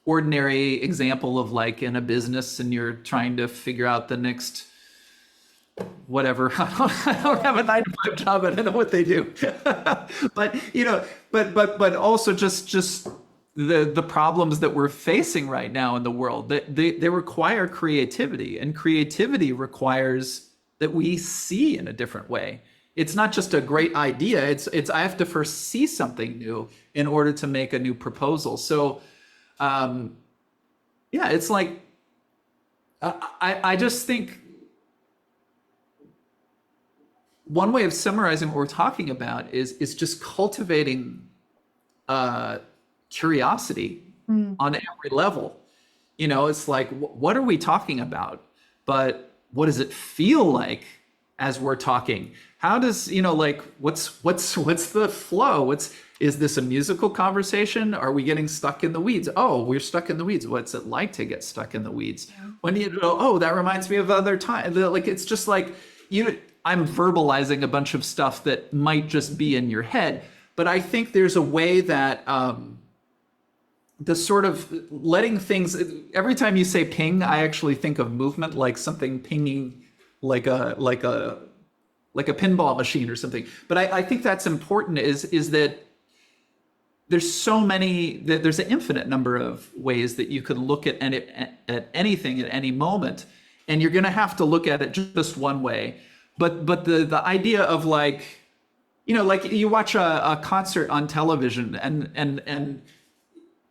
S2: ordinary example of like in a business and you're trying to figure out the next whatever. I don't have a 9-to-5 job. I don't know what they do. but also just the problems that we're facing right now in the world, they require creativity, and creativity requires that we see in a different way. It's not just a great idea. It's I have to first see something new in order to make a new proposal. So Yeah, it's like I just think one way of summarizing what we're talking about is just cultivating curiosity on every level. You know, it's like, what are we talking about? But what does it feel like as we're talking? How does, you know, like, what's the flow? Is this a musical conversation? Are we getting stuck in the weeds? Oh, we're stuck in the weeds. What's it like to get stuck in the weeds? When do you know, oh, that reminds me of other time. Like, it's just like, I'm verbalizing a bunch of stuff that might just be in your head. But I think there's a way that, the sort of letting things, every time you say ping, I actually think of movement, like something pinging, like a pinball machine or something. But I think that's important, is that there's so many, there's an infinite number of ways that you could look at anything at any moment, and you're going to have to look at it just one way. But the idea of, like, you know, like you watch a concert on television, and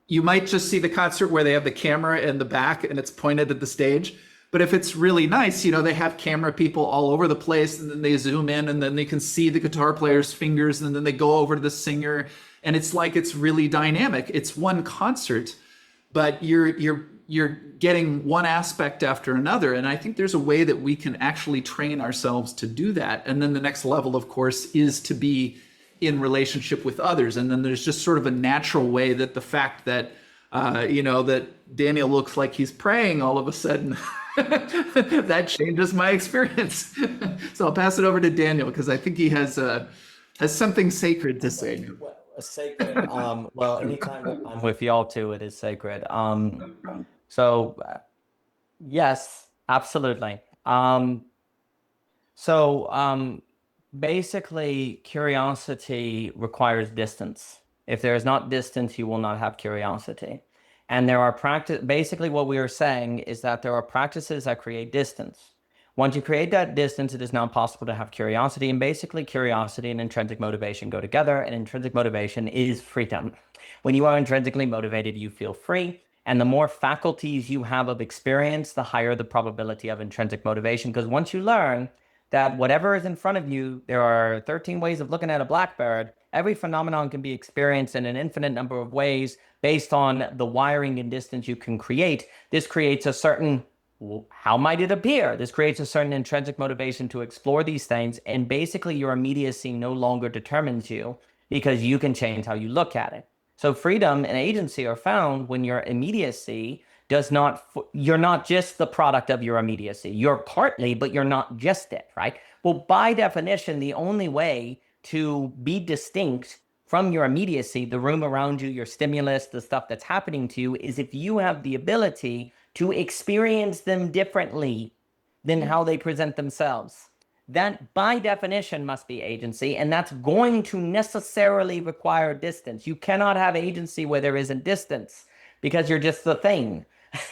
S2: you might just see the concert where they have the camera in the back and it's pointed at the stage. But if it's really nice, you know, they have camera people all over the place, and then they zoom in, and then they can see the guitar player's fingers, and then they go over to the singer, and it's like, it's really dynamic. It's one concert, but you're getting one aspect after another. And I think there's a way that we can actually train ourselves to do that. And then the next level, of course, is to be in relationship with others. And then there's just sort of a natural way that the fact that, you know, that Daniel looks like he's praying all of a sudden, that changes my experience. So I'll pass it over to Daniel, because I think he has something sacred to say.
S1: Well, sacred. Well, anytime I'm with y'all too, it is sacred. So yes, absolutely. So basically, curiosity requires distance. If there is not distance, you will not have curiosity. And there are basically what we are saying is that there are practices that create distance. Once you create that distance, it is now possible to have curiosity. And basically, curiosity and intrinsic motivation go together. And intrinsic motivation is freedom. When you are intrinsically motivated, you feel free. And the more faculties you have of experience, the higher the probability of intrinsic motivation. Because once you learn that whatever is in front of you, there are 13 ways of looking at a blackbird. Every phenomenon can be experienced in an infinite number of ways based on the wiring and distance you can create. This creates a certain, how might it appear? This creates a certain intrinsic motivation to explore these things. And basically, your immediacy no longer determines you, because you can change how you look at it. So freedom and agency are found when your immediacy does not, you're not just the product of your immediacy. You're partly, but you're not just it, right? Well, by definition, the only way to be distinct from your immediacy, the room around you, your stimulus, the stuff that's happening to you, is if you have the ability to experience them differently than how they present themselves. That, by definition, must be agency, and that's going to necessarily require distance. You cannot have agency where there isn't distance, because you're just the thing,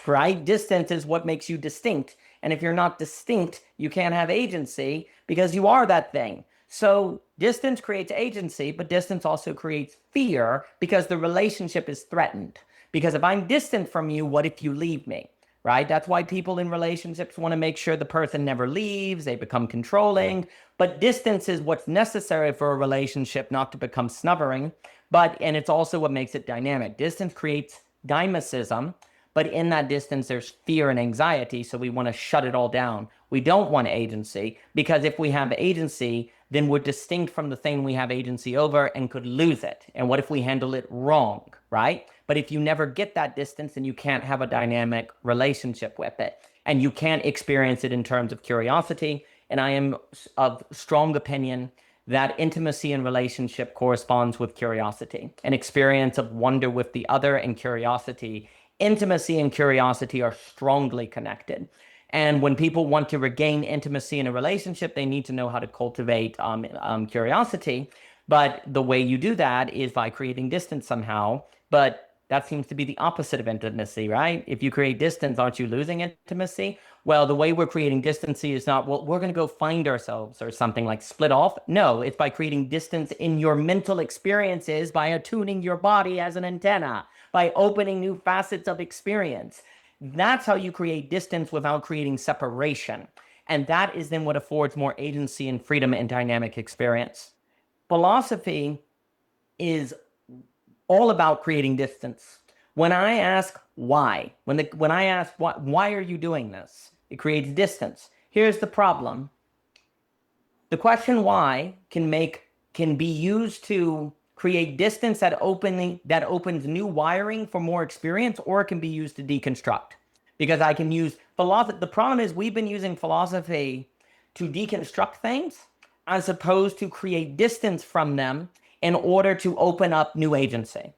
S1: right? Distance is what makes you distinct. And if you're not distinct, you can't have agency, because you are that thing. So distance creates agency, but distance also creates fear, because the relationship is threatened. Because if I'm distant from you, what if you leave me? Right? That's why people in relationships want to make sure the person never leaves. They become controlling. But distance is what's necessary for a relationship not to become snubbering. And it's also what makes it dynamic. Distance creates dynamism. But in that distance, there's fear and anxiety. So we want to shut it all down. We don't want agency, because if we have agency, then we're distinct from the thing we have agency over and could lose it. And what if we handle it wrong, right? But if you never get that distance, then you can't have a dynamic relationship with it. And you can't experience it in terms of curiosity. And I am of strong opinion that intimacy in relationship corresponds with curiosity. An experience of wonder with the other and curiosity. Intimacy and curiosity are strongly connected. And when people want to regain intimacy in a relationship, they need to know how to cultivate curiosity. But the way you do that is by creating distance somehow. But that seems to be the opposite of intimacy, right? If you create distance, aren't you losing intimacy? Well, the way we're creating distance is not, well, we're going to go find ourselves or something like split off. No, it's by creating distance in your mental experiences, by attuning your body as an antenna, by opening new facets of experience. That's how you create distance without creating separation. And that is then what affords more agency and freedom and dynamic experience. Philosophy is all about creating distance. When I ask why, when I ask why are you doing this, it creates distance. Here's the problem. The question why can be used to create distance that opens new wiring for more experience, or it can be used to deconstruct. Because I can use philosophy. The problem is we've been using philosophy to deconstruct things as opposed to create distance from them in order to open up new agency.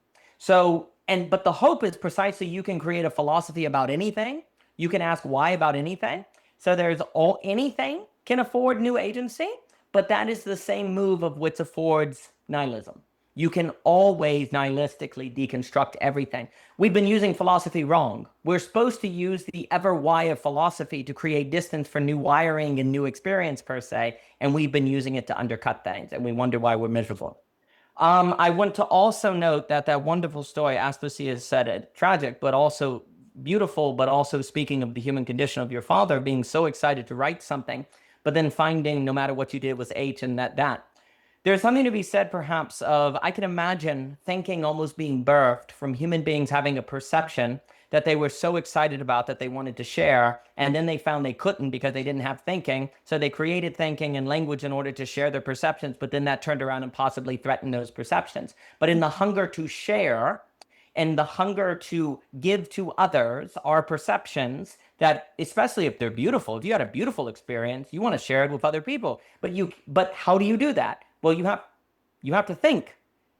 S1: But the hope is precisely you can create a philosophy about anything. You can ask why about anything. So anything can afford new agency, but that is the same move of which affords nihilism. You can always nihilistically deconstruct everything. We've been using philosophy wrong. We're supposed to use the ever why of philosophy to create distance for new wiring and new experience per se, and we've been using it to undercut things, and we wonder why we're miserable. I want to also note that wonderful story, Aspasia said it, tragic, but also beautiful, but also speaking of the human condition of your father being so excited to write something, but then finding no matter what you did was H and that. There's something to be said perhaps of, I can imagine thinking almost being birthed from human beings having a perception that they were so excited about that they wanted to share, and then they found they couldn't because they didn't have thinking, so they created thinking and language in order to share their perceptions, but then that turned around and possibly threatened those perceptions. But in the hunger to share and the hunger to give to others our perceptions, that especially if they're beautiful, if you had a beautiful experience, you want to share it with other people. But how do you do that? Well, you have to think,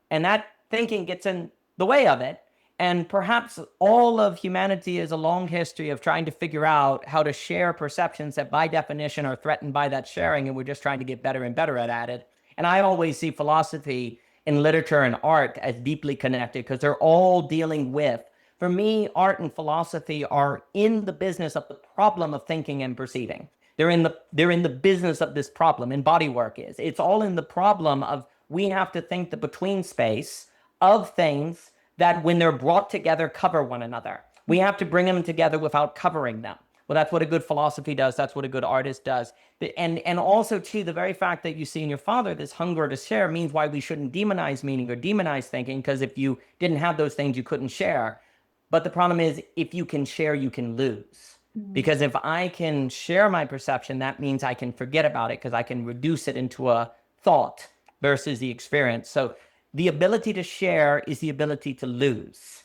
S1: and that thinking gets in the way of it. And perhaps all of humanity is a long history of trying to figure out how to share perceptions that by definition are threatened by that sharing, and we're just trying to get better and better at it. And I always see philosophy and literature and art as deeply connected because they're all dealing with, for me, art and philosophy are in the business of the problem of thinking and perceiving. They're in the business of this problem, and bodywork is. It's all in the problem of we have to think the between space of things that when they're brought together cover one another. We have to bring them together without covering them. Well, that's what a good philosophy does. That's what a good artist does. And also, too, the very fact that you see in your father this hunger to share means why we shouldn't demonize meaning or demonize thinking, because if you didn't have those things, you couldn't share. But the problem is, if you can share, you can lose. Because if I can share my perception, that means I can forget about it because I can reduce it into a thought versus the experience. So the ability to share is the ability to lose.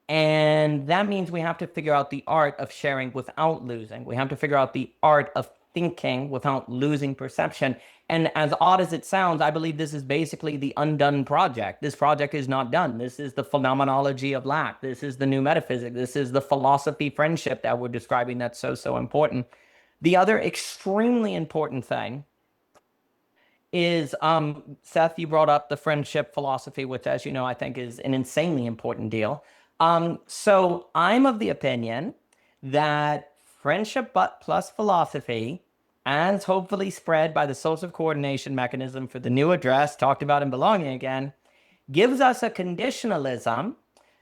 S1: And that means we have to figure out the art of sharing without losing. We have to figure out the art of thinking without losing perception. And as odd as it sounds, I believe this is basically the undone project. This project is not done. This is the phenomenology of lack. This is the new metaphysics. This is the philosophy friendship that we're describing that's so important. The other extremely important thing is, Seth, you brought up the friendship philosophy, which, as you know, I think is an insanely important deal. So I'm of the opinion that friendship plus philosophy, as hopefully spread by the social coordination mechanism for the new address talked about in Belonging Again, gives us a conditionalism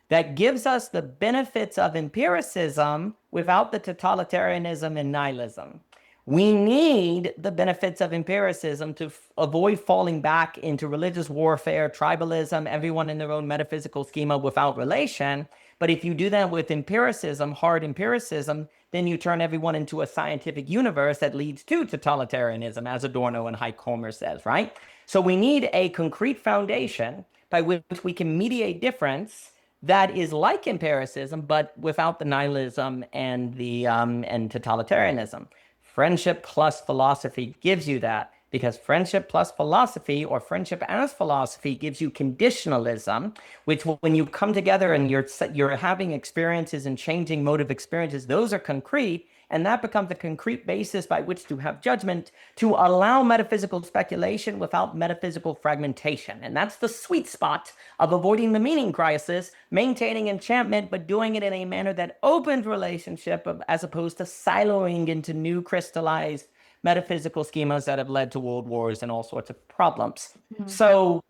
S1: that gives us the benefits of empiricism without the totalitarianism and nihilism. We need the benefits of empiricism to avoid falling back into religious warfare, tribalism, everyone in their own metaphysical schema without relation. But if you do that with empiricism, hard empiricism, then you turn everyone into a scientific universe that leads to totalitarianism, as Adorno and Heikomer says, right? So we need a concrete foundation by which we can mediate difference that is like empiricism, but without the nihilism and the and totalitarianism. Friendship plus philosophy gives you that, because friendship plus philosophy, or friendship as philosophy, gives you conditionalism, which when you come together and you're having experiences and changing mode of experiences, those are concrete, and that becomes a concrete basis by which to have judgment, to allow metaphysical speculation without metaphysical fragmentation. And that's the sweet spot of avoiding the meaning crisis, maintaining enchantment, but doing it in a manner that opens relationship as opposed to siloing into new crystallized metaphysical schemas that have led to world wars and all sorts of problems. So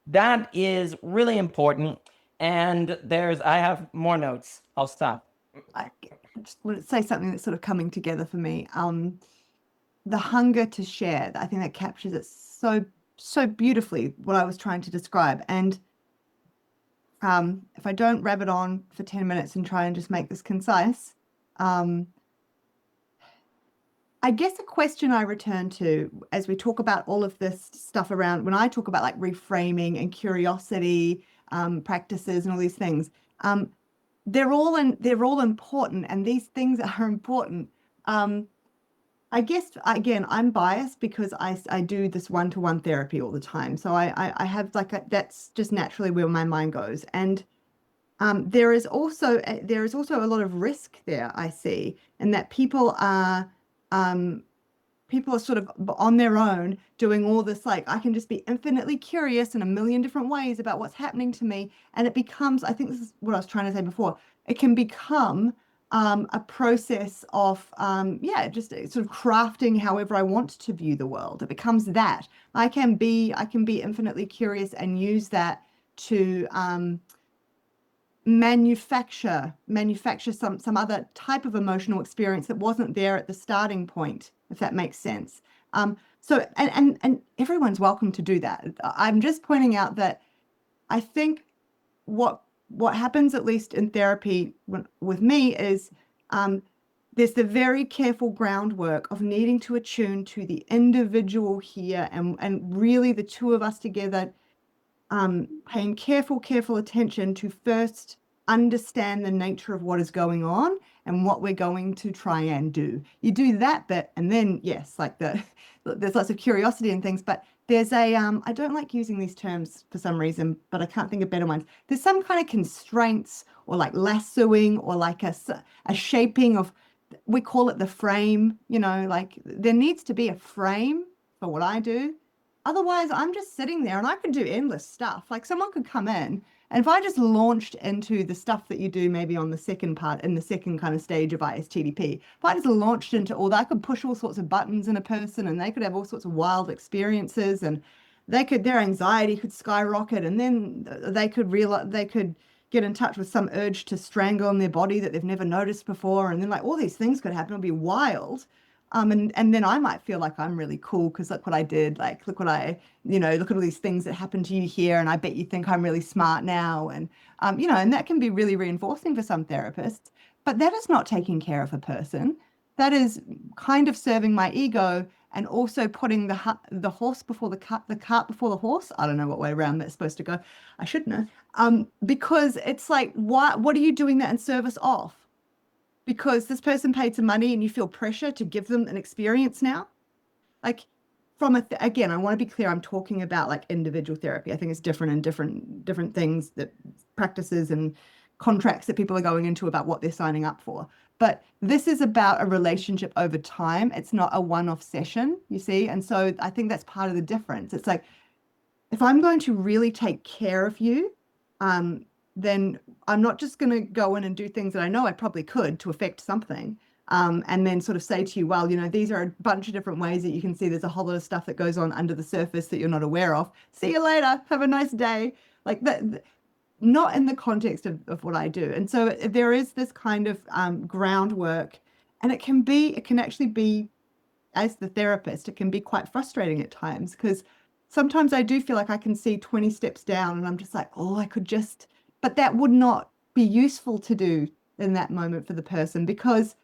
S1: that is really important. And I have more notes. I'll stop.
S3: just want to say something that's sort of coming together for me. The hunger to share. I think that captures it so beautifully, what I was trying to describe. And if I don't rabbit on for 10 minutes and try and just make this concise, I guess a question I return to as we talk about all of this stuff around, when I talk about like reframing and curiosity practices and all these things, they're all important, and these things are important. I guess, again, I'm biased because I do this one-to-one therapy all the time. So I have like that's just naturally where my mind goes. And there is also a lot of risk there, I see, and that people are sort of on their own doing all this, like, I can just be infinitely curious in a million different ways about what's happening to me. And it becomes, I think this is what I was trying to say before, it can become a process of, just sort of crafting however I want to view the world. It becomes that. I can be infinitely curious and use that to manufacture some other type of emotional experience that wasn't there at the starting point, if that makes sense. So and everyone's welcome to do that. I'm just pointing out that I think what happens, at least in therapy with me, is there's the very careful groundwork of needing to attune to the individual here, and really the two of us together paying careful attention to first understand the nature of what is going on and what we're going to try and do. You do that bit, and then yes, like there's lots of curiosity and things, but there's a I don't like using these terms for some reason, but I can't think of better ones. There's some kind of constraints, or like lassoing, or like a shaping of, we call it the frame, like there needs to be a frame for what I do. Otherwise, I'm just sitting there and I could do endless stuff. Like someone could come in, and if I just launched into the stuff that you do maybe on the second part, in the second kind of stage of ISTDP, if I just launched into all that, I could push all sorts of buttons in a person, and they could have all sorts of wild experiences, and their anxiety could skyrocket, and then they could get in touch with some urge to strangle in their body that they've never noticed before, and then like all these things could happen. It'd be wild. And then I might feel like I'm really cool because look what I did, like look at all these things that happened to you here, and I bet you think I'm really smart now, and and that can be really reinforcing for some therapists. But that is not taking care of a person. That is kind of serving my ego, and also putting the horse before the cart before the horse. I don't know what way around that's supposed to go. I should know. Because it's like, what are you doing that in service of? Because this person paid some money and you feel pressure to give them an experience now. Like again, I want to be clear, I'm talking about like individual therapy. I think it's different in different things, that practices and contracts that people are going into about what they're signing up for. But this is about a relationship over time. It's not a one-off session, you see? And so I think that's part of the difference. It's like, if I'm going to really take care of you, then I'm not just going to go in and do things that I know I probably could to affect something, and then sort of say to you, well, these are a bunch of different ways that you can see there's a whole lot of stuff that goes on under the surface that you're not aware of. See you later. Have a nice day. Like that, not in the context of what I do. And so there is this kind of groundwork, and it can actually be, as the therapist, it can be quite frustrating at times, because sometimes I do feel like I can see 20 steps down, and I'm just like, oh, I could just, but that would not be useful to do in that moment for the person, because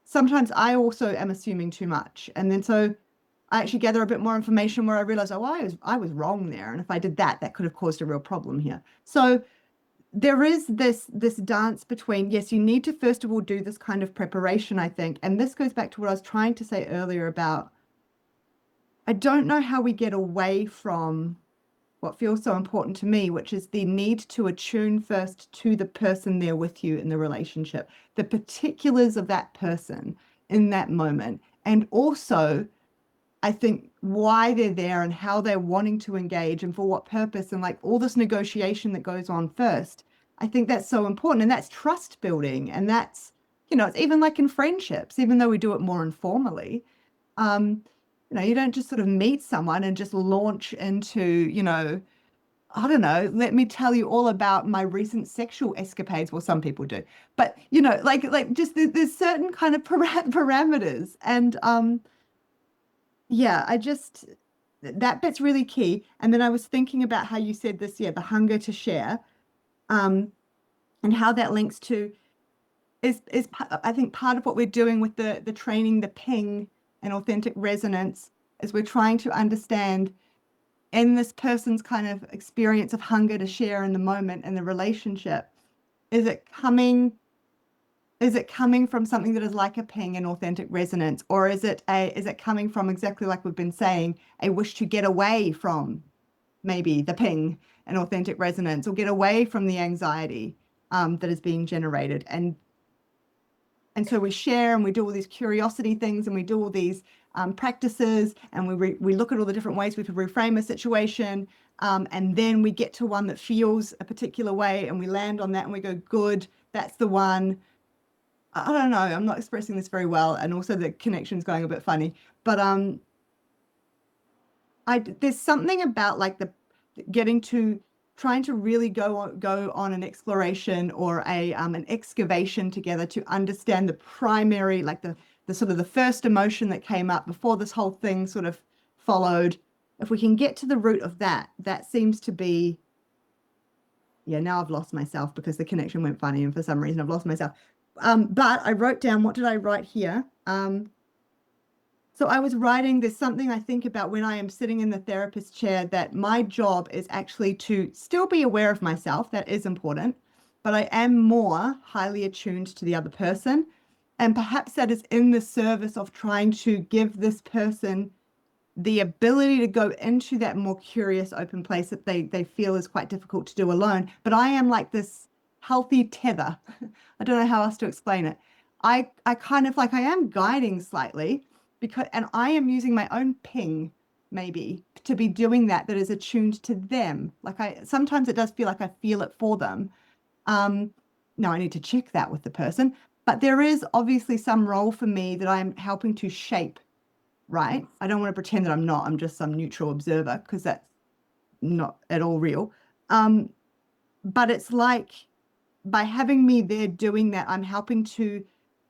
S3: sometimes I also am assuming too much. And then so I actually gather a bit more information where I realize, oh, I was wrong there. And if I did that, that could have caused a real problem here. So there is this dance between, yes, you need to first of all do this kind of preparation, I think. And this goes back to what I was trying to say earlier about, I don't know how we get away from what feels so important to me, which is the need to attune first to the person there with you in the relationship, the particulars of that person in that moment. And also, I think, why they're there and how they're wanting to engage and for what purpose, and like all this negotiation that goes on first. I think that's so important, and that's trust building. And that's, it's even like in friendships, even though we do it more informally. You don't just sort of meet someone and just launch into, I don't know, let me tell you all about my recent sexual escapades. Well, some people do, but you know, like just there's certain kind of parameters, and yeah, I just that bit's really key. And then I was thinking about how you said this, yeah, the hunger to share, um, and how that links to I think part of what we're doing with the training, the ping and authentic resonance, is we're trying to understand in this person's kind of experience of hunger to share in the moment and the relationship, is it coming from something that is like a ping and authentic resonance, or is it coming from, exactly like we've been saying, a wish to get away from maybe the ping and authentic resonance, or get away from the anxiety that is being generated? And so we share and we do all these curiosity things and we do all these practices, and we look at all the different ways we could reframe a situation. And then we get to one that feels a particular way and we land on that and we go, good, that's the one. I don't know, I'm not expressing this very well. And also the connection's going a bit funny, but there's something about like the getting to trying to really go on an exploration or an excavation together to understand the primary, like the sort of the first emotion that came up before this whole thing sort of followed. If we can get to the root of that, that seems to be, yeah, now I've lost myself because the connection went funny and for some reason I've lost myself. But I wrote down, what did I write here? So I was writing, there's something I think about when I am sitting in the therapist chair, that my job is actually to still be aware of myself. That is important, but I am more highly attuned to the other person. And perhaps that is in the service of trying to give this person the ability to go into that more curious, open place that they feel is quite difficult to do alone. But I am like this healthy tether. I don't know how else to explain it. I kind of like, I am guiding slightly, and I am using my own ping maybe to be doing that is attuned to them. Like sometimes it does feel like I feel it for them. Now I need to check that with the person, but there is obviously some role for me that I'm helping to shape, right? I don't want to pretend that I'm not, I'm just some neutral observer, because that's not at all real. But it's like, by having me there doing that, I'm helping to,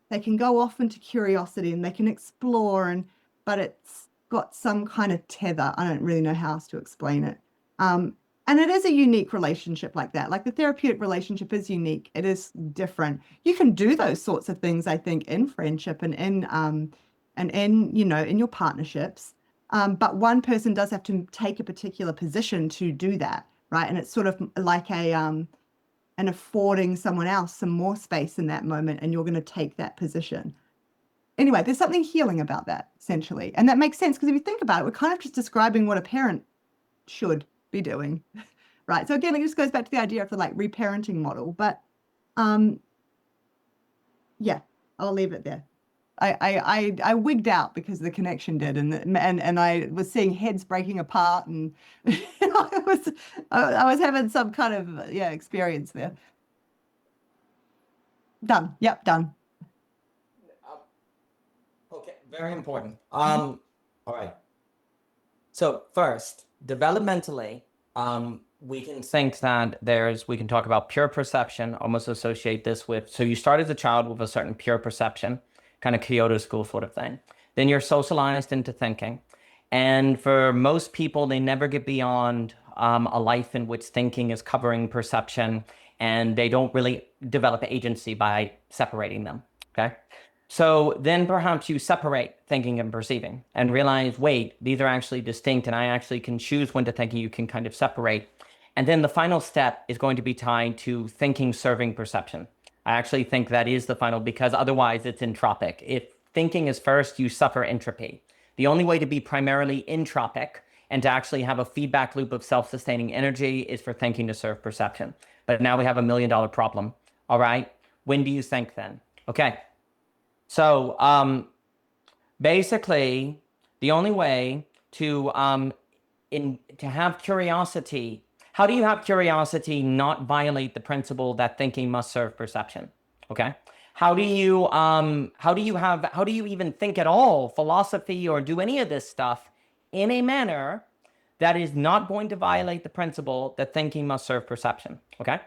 S3: they can go off into curiosity and they can explore, but it's got some kind of tether. I don't really know how else to explain it. And it is a unique relationship like that. Like the therapeutic relationship is unique. It is different. You can do those sorts of things, I think, in friendship and in, you know, in your partnerships. But one person does have to take a particular position to do that, right? And it's sort of like and affording someone else some more space in that moment, and you're going to take that position. Anyway, there's something healing about that, essentially. And that makes sense, because if you think about it, we're kind of just describing what a parent should be doing, right? So again, it just goes back to the idea of the like reparenting model. But yeah, I'll leave it there. I wigged out because the connection did, and I was seeing heads breaking apart, and I was having some kind of experience there. Done. Yep, done.
S1: Okay, very important. All right. So first, developmentally, we can think that we can talk about pure perception, almost associate this with, so you start as a child with a certain pure perception, kind of Kyoto school sort of thing. Then you're socialized into thinking. And for most people, they never get beyond a life in which thinking is covering perception, and they don't really develop agency by separating them, okay? So then perhaps you separate thinking and perceiving and realize, wait, these are actually distinct, and I actually can choose when to think, and you can kind of separate. And then the final step is going to be tied to thinking serving perception. I actually think that is the final, because otherwise it's entropic. If thinking is first, you suffer entropy. The only way to be primarily entropic and to actually have a feedback loop of self-sustaining energy is for thinking to serve perception. But now we have $1 million problem. All right. When do you think then? Okay. So basically, the only way to have curiosity, how do you have curiosity not violate the principle that thinking must serve perception? Okay. How do you even think at all, philosophy, or do any of this stuff in a manner that is not going to violate the principle that thinking must serve perception, okay?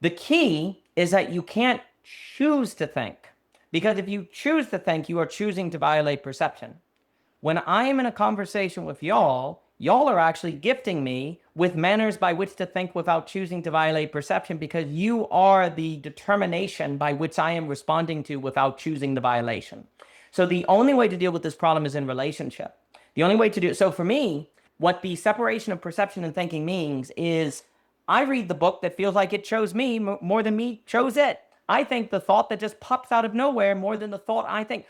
S1: The key is that you can't choose to think, because if you choose to think, you are choosing to violate perception. When I am in a conversation with y'all are actually gifting me with manners by which to think without choosing to violate perception, because you are the determination by which I am responding to without choosing the violation. So the only way to deal with this problem is in relationship. The only way to do it. So for me, what the separation of perception and thinking means is I read the book that feels like it chose me more than me chose it. I think the thought that just pops out of nowhere more than the thought I think.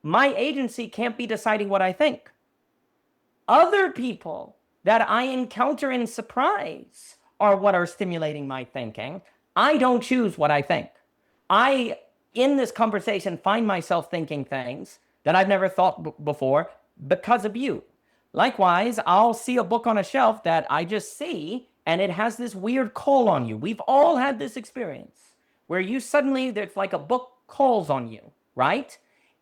S1: My agency can't be deciding what I think. Other people that I encounter in surprise are what are stimulating my thinking. I don't choose what I think. I, in this conversation, find myself thinking things that I've never thought before because of you. Likewise, I'll see a book on a shelf that I just see, and it has this weird call on you. We've all had this experience where you suddenly, there's like a book calls on you, right?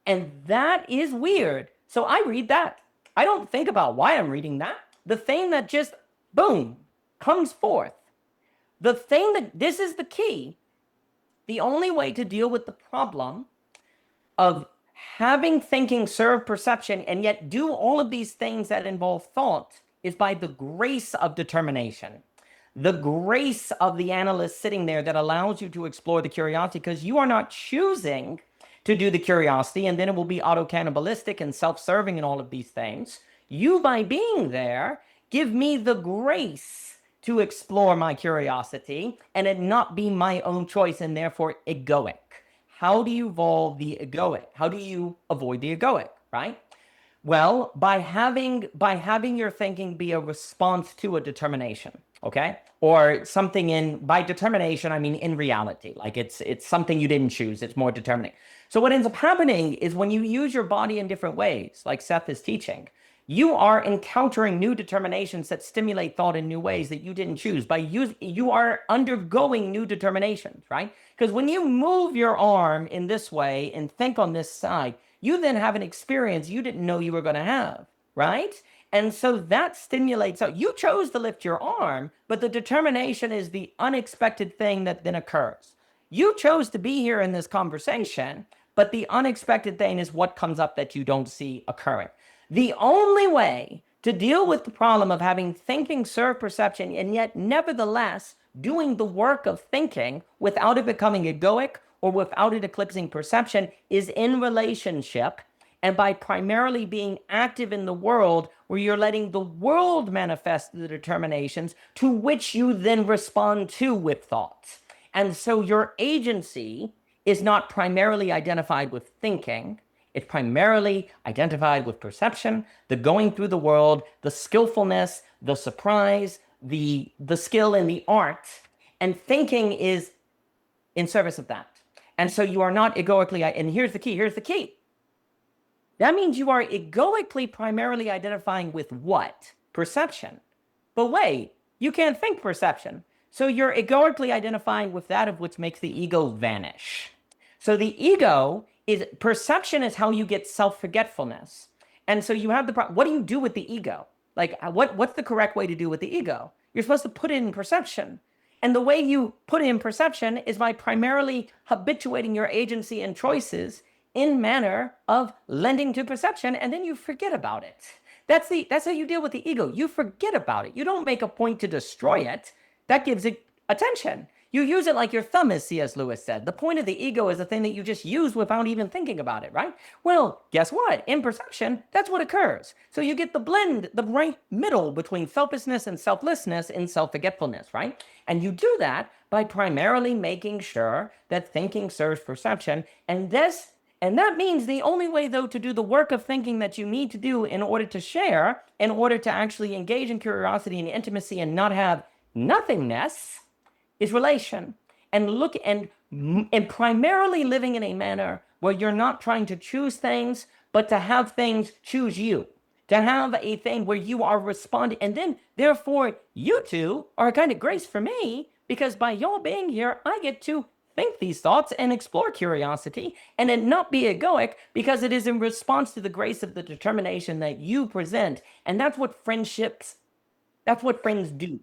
S1: And that is weird. So I read that. I don't think about why I'm reading that. The thing that just, boom, comes forth. The thing that, this is the key. The only way to deal with the problem of having thinking serve perception and yet do all of these things that involve thought is by the grace of determination. The grace of the analyst sitting there that allows you to explore the curiosity, because you are not choosing to do the curiosity, and then it will be auto-cannibalistic and self-serving and all of these things. You, by being there, give me the grace to explore my curiosity and it not be my own choice and therefore egoic. How do you evolve the egoic? How do you avoid the egoic, right? Well, by having your thinking be a response to a determination, okay? Or something by determination, I mean in reality, like it's something you didn't choose, it's more determining. So what ends up happening is when you use your body in different ways, like Seth is teaching, you are encountering new determinations that stimulate thought in new ways that you didn't choose. You are undergoing new determinations, right? Because when you move your arm in this way and think on this side, you then have an experience you didn't know you were going to have, right? And so that stimulates. So you chose to lift your arm, but the determination is the unexpected thing that then occurs. You chose to be here in this conversation, but the unexpected thing is what comes up that you don't see occurring. The only way to deal with the problem of having thinking serve perception and yet nevertheless doing the work of thinking without it becoming egoic or without it eclipsing perception is in relationship, and by primarily being active in the world where you're letting the world manifest the determinations to which you then respond to with thought. And so your agency is not primarily identified with thinking. It's primarily identified with perception, the going through the world, the skillfulness, the surprise, the skill and the art. And thinking is in service of that. And so you are not egoically, and here's the key. That means you are egoically primarily identifying with what? Perception. But wait, you can't think perception. So you're egoically identifying with that of which makes the ego vanish. So the ego is, perception is how you get self-forgetfulness. And so you have the problem. What do you do with the ego? Like, what's the correct way to do with the ego? You're supposed to put it in perception. And the way you put it in perception is by primarily habituating your agency and choices in manner of lending to perception, and then you forget about it. That's how you deal with the ego. You forget about it. You don't make a point to destroy it. That gives it attention. You use it like your thumb, as C.S. Lewis said. The point of the ego is the thing that you just use without even thinking about it, right? Well, guess what? In perception, that's what occurs. So you get the blend, the right middle between selfishness and selflessness in self-forgetfulness, right? And you do that by primarily making sure that thinking serves perception. And that means the only way, though, to do the work of thinking that you need to do in order to share, in order to actually engage in curiosity and intimacy and not have nothingness, is relation. And primarily living in a manner where you're not trying to choose things, but to have things choose you. To have a thing where you are responding. And then, therefore, you two are a kind of grace for me, because by y'all being here, I get to think these thoughts and explore curiosity and then not be egoic, because it is in response to the grace of the determination that you present. And that's what that's what friends do.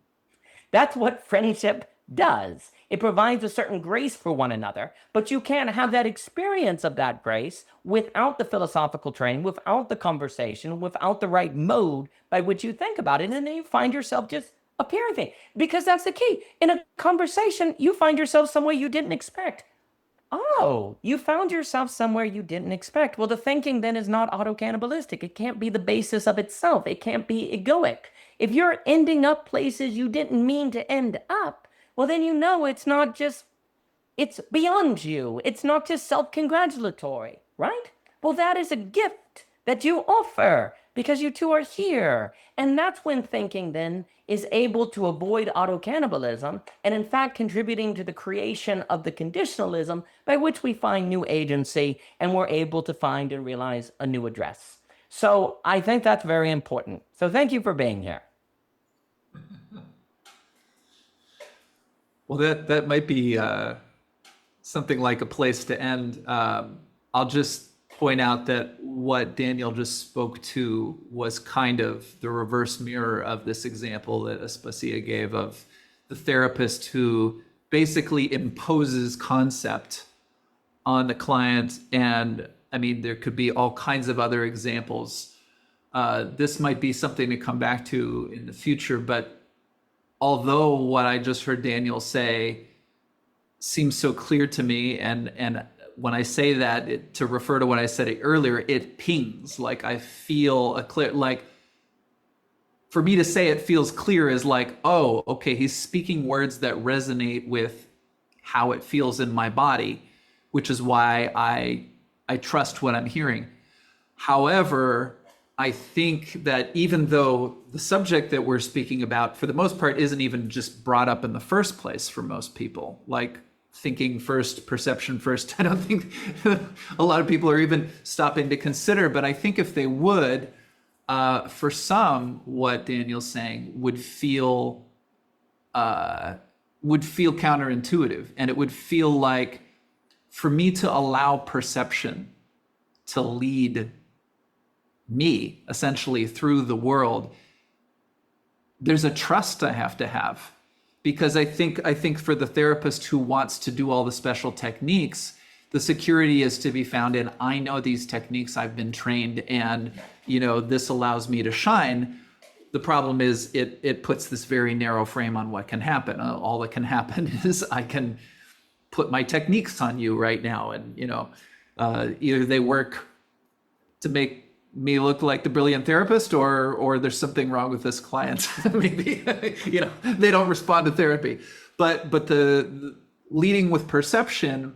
S1: That's what friendship does. It provides a certain grace for one another, but you can't have that experience of that grace without the philosophical training, without the conversation, without the right mode by which you think about it. And then you find yourself just appearing, because that's the key. In a conversation, you find yourself somewhere you didn't expect. Oh, you found yourself somewhere you didn't expect. Well, the thinking then is not auto-cannibalistic. It can't be the basis of itself. It can't be egoic. If you're ending up places you didn't mean to end up, well, then you know it's not just, it's beyond you. It's not just self-congratulatory, right? Well, that is a gift that you offer because you two are here. And that's when thinking then is able to avoid auto-cannibalism and in fact contributing to the creation of the conditionalism by which we find new agency and we're able to find and realize a new address. So I think that's very important. So thank you for being here.
S2: Well, that might be something like a place to end. I'll just point out that what Daniel just spoke to was kind of the reverse mirror of this example that Aspasia gave of the therapist who basically imposes concept on the client. And I mean, there could be all kinds of other examples. This might be something to come back to in the future, but although what I just heard Daniel say seems so clear to me, and when I say that, to refer to what I said earlier, it pings, like I feel a clear, like for me to say it feels clear is like, oh, okay, he's speaking words that resonate with how it feels in my body, which is why I trust what I'm hearing. However, I think that even though the subject that we're speaking about, for the most part, isn't even just brought up in the first place for most people, like thinking first, perception first, I don't think a lot of people are even stopping to consider. But I think if they would, for some, what Daniel's saying would feel counterintuitive, and it would feel like for me to allow perception to lead me essentially through the world, there's a trust I have to have, because I think for the therapist who wants to do all the special techniques, the security is to be found in, I know these techniques, I've been trained, and this allows me to shine. The problem is it puts this very narrow frame on what can happen. All that can happen is I can put my techniques on you right now, and either they work to make me look like the brilliant therapist, or there's something wrong with this client. Maybe they don't respond to therapy. But the leading with perception,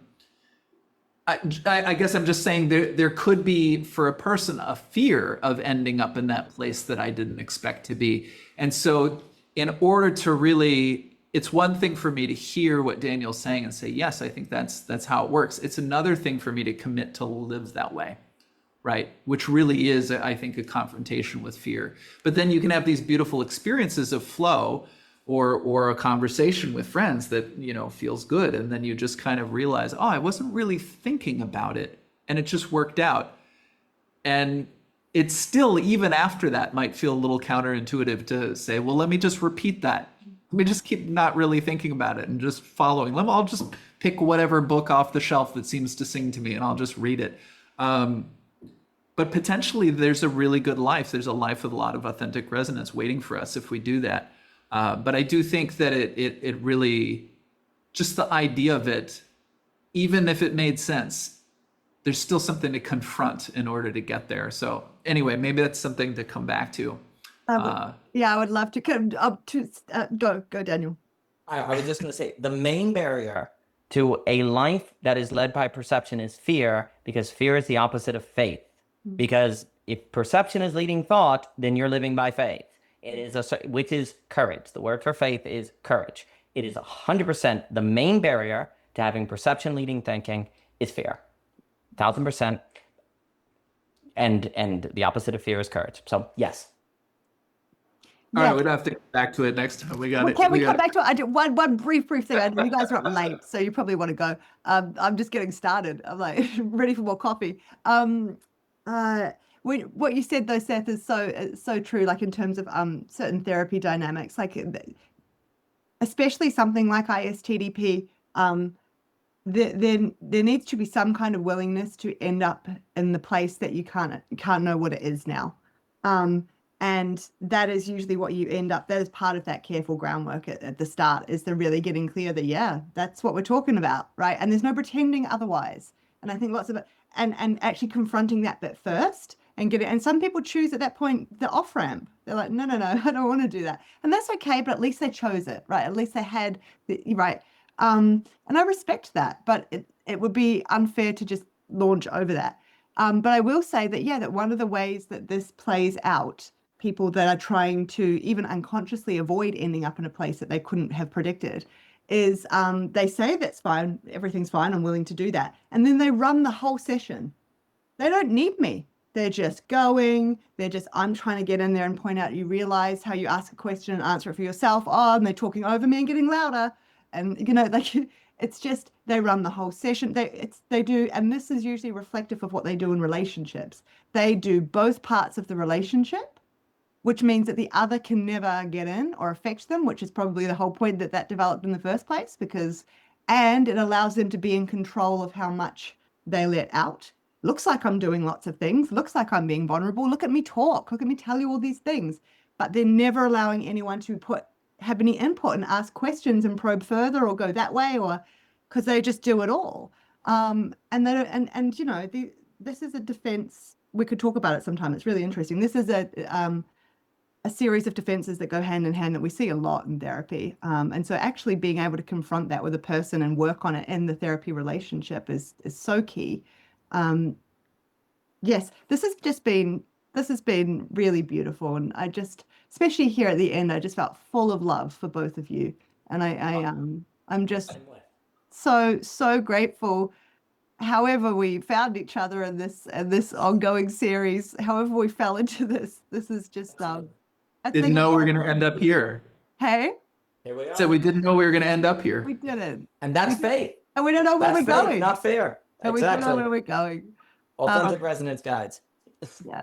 S2: I guess I'm just saying there could be for a person a fear of ending up in that place that I didn't expect to be. And so in order to really, it's one thing for me to hear what Daniel's saying and say, yes, I think that's how it works. It's another thing for me to commit to live that way. Right? Which really is, I think, a confrontation with fear. But then you can have these beautiful experiences of flow or a conversation with friends that, feels good. And then you just kind of realize, oh, I wasn't really thinking about it. And it just worked out. And it's still, even after that, might feel a little counterintuitive to say, well, let me just repeat that. Let me just keep not really thinking about it and just following. I'll just pick whatever book off the shelf that seems to sing to me and I'll just read it. But potentially there's a really good life. There's a life with a lot of authentic resonance waiting for us if we do that. But I do think that it really, just the idea of it, even if it made sense, there's still something to confront in order to get there. So anyway, maybe that's something to come back to.
S3: I would love to come up to go Daniel.
S1: I was just going to say, the main barrier to a life that is led by perception is fear, because fear is the opposite of faith. Because if perception is leading thought, then you're living by faith. It is which is courage. The word for faith is courage. It is 100%. The main barrier to having perception leading thinking is fear, 1,000%. And the opposite of fear is courage. So yes.
S2: All
S3: Yeah.
S2: right, we'd have to get back to it next time. We got
S3: Well,
S2: it.
S3: can we
S2: got
S3: come
S2: it.
S3: back to it? I do one brief thing. I know you guys are up late, so you probably want to go. I'm just getting started. I'm like ready for more coffee. Uh, what you said though, Seth, is so true. Like in terms of certain therapy dynamics, like especially something like ISTDP, there needs to be some kind of willingness to end up in the place that you can't know what it is now. And that is usually what you end up, that is part of that careful groundwork at the start, is the really getting clear that, yeah, that's what we're talking about, right? And there's no pretending otherwise. And I think lots of it, and actually confronting that bit first and getting, and some people choose at that point the off ramp. They're like, no, I don't want to do that. And that's okay, but at least they chose it, right? At least they had the, right. And I respect that, but it would be unfair to just launch over that. But I will say that, yeah, that one of the ways that this plays out, people that are trying to even unconsciously avoid ending up in a place that they couldn't have predicted, is they say that's fine, everything's fine, I'm willing to do that. And then they run the whole session. They don't need me. They're just going, I'm trying to get in there and point out, you realize how you ask a question and answer it for yourself. Oh, and they're talking over me and getting louder. And, like, it's just, they run the whole session. They do, and this is usually reflective of what they do in relationships. They do both parts of the relationship, which means that the other can never get in or affect them, which is probably the whole point that developed in the first place, and it allows them to be in control of how much they let out. Looks like I'm doing lots of things, looks like I'm being vulnerable. Look at me talk, look at me tell you all these things, but they're never allowing anyone to have any input and ask questions and probe further or go that way, or because they just do it all. And they don't, and this is a defense. We could talk about it sometime. It's really interesting. This is a series of defenses that go hand in hand that we see a lot in therapy. And so actually being able to confront that with a person and work on it in the therapy relationship is so key. Yes, this has been really beautiful. And I just, especially here at the end, I just felt full of love for both of you. And I'm just so grateful. However we found each other in this ongoing series, however we fell into this is just I
S2: Didn't
S3: think
S2: know we were going to end up here.
S3: hey,
S1: Here we are.
S2: So we didn't know we were going to end up here.
S3: we didn't,
S1: And that's fate.
S3: and we don't know where
S1: That's
S3: we're
S1: fate,
S3: going.
S1: not fair.
S3: And we don't know
S1: Exactly.
S3: where we're going.
S1: Authentic resonance guides.
S3: Yeah.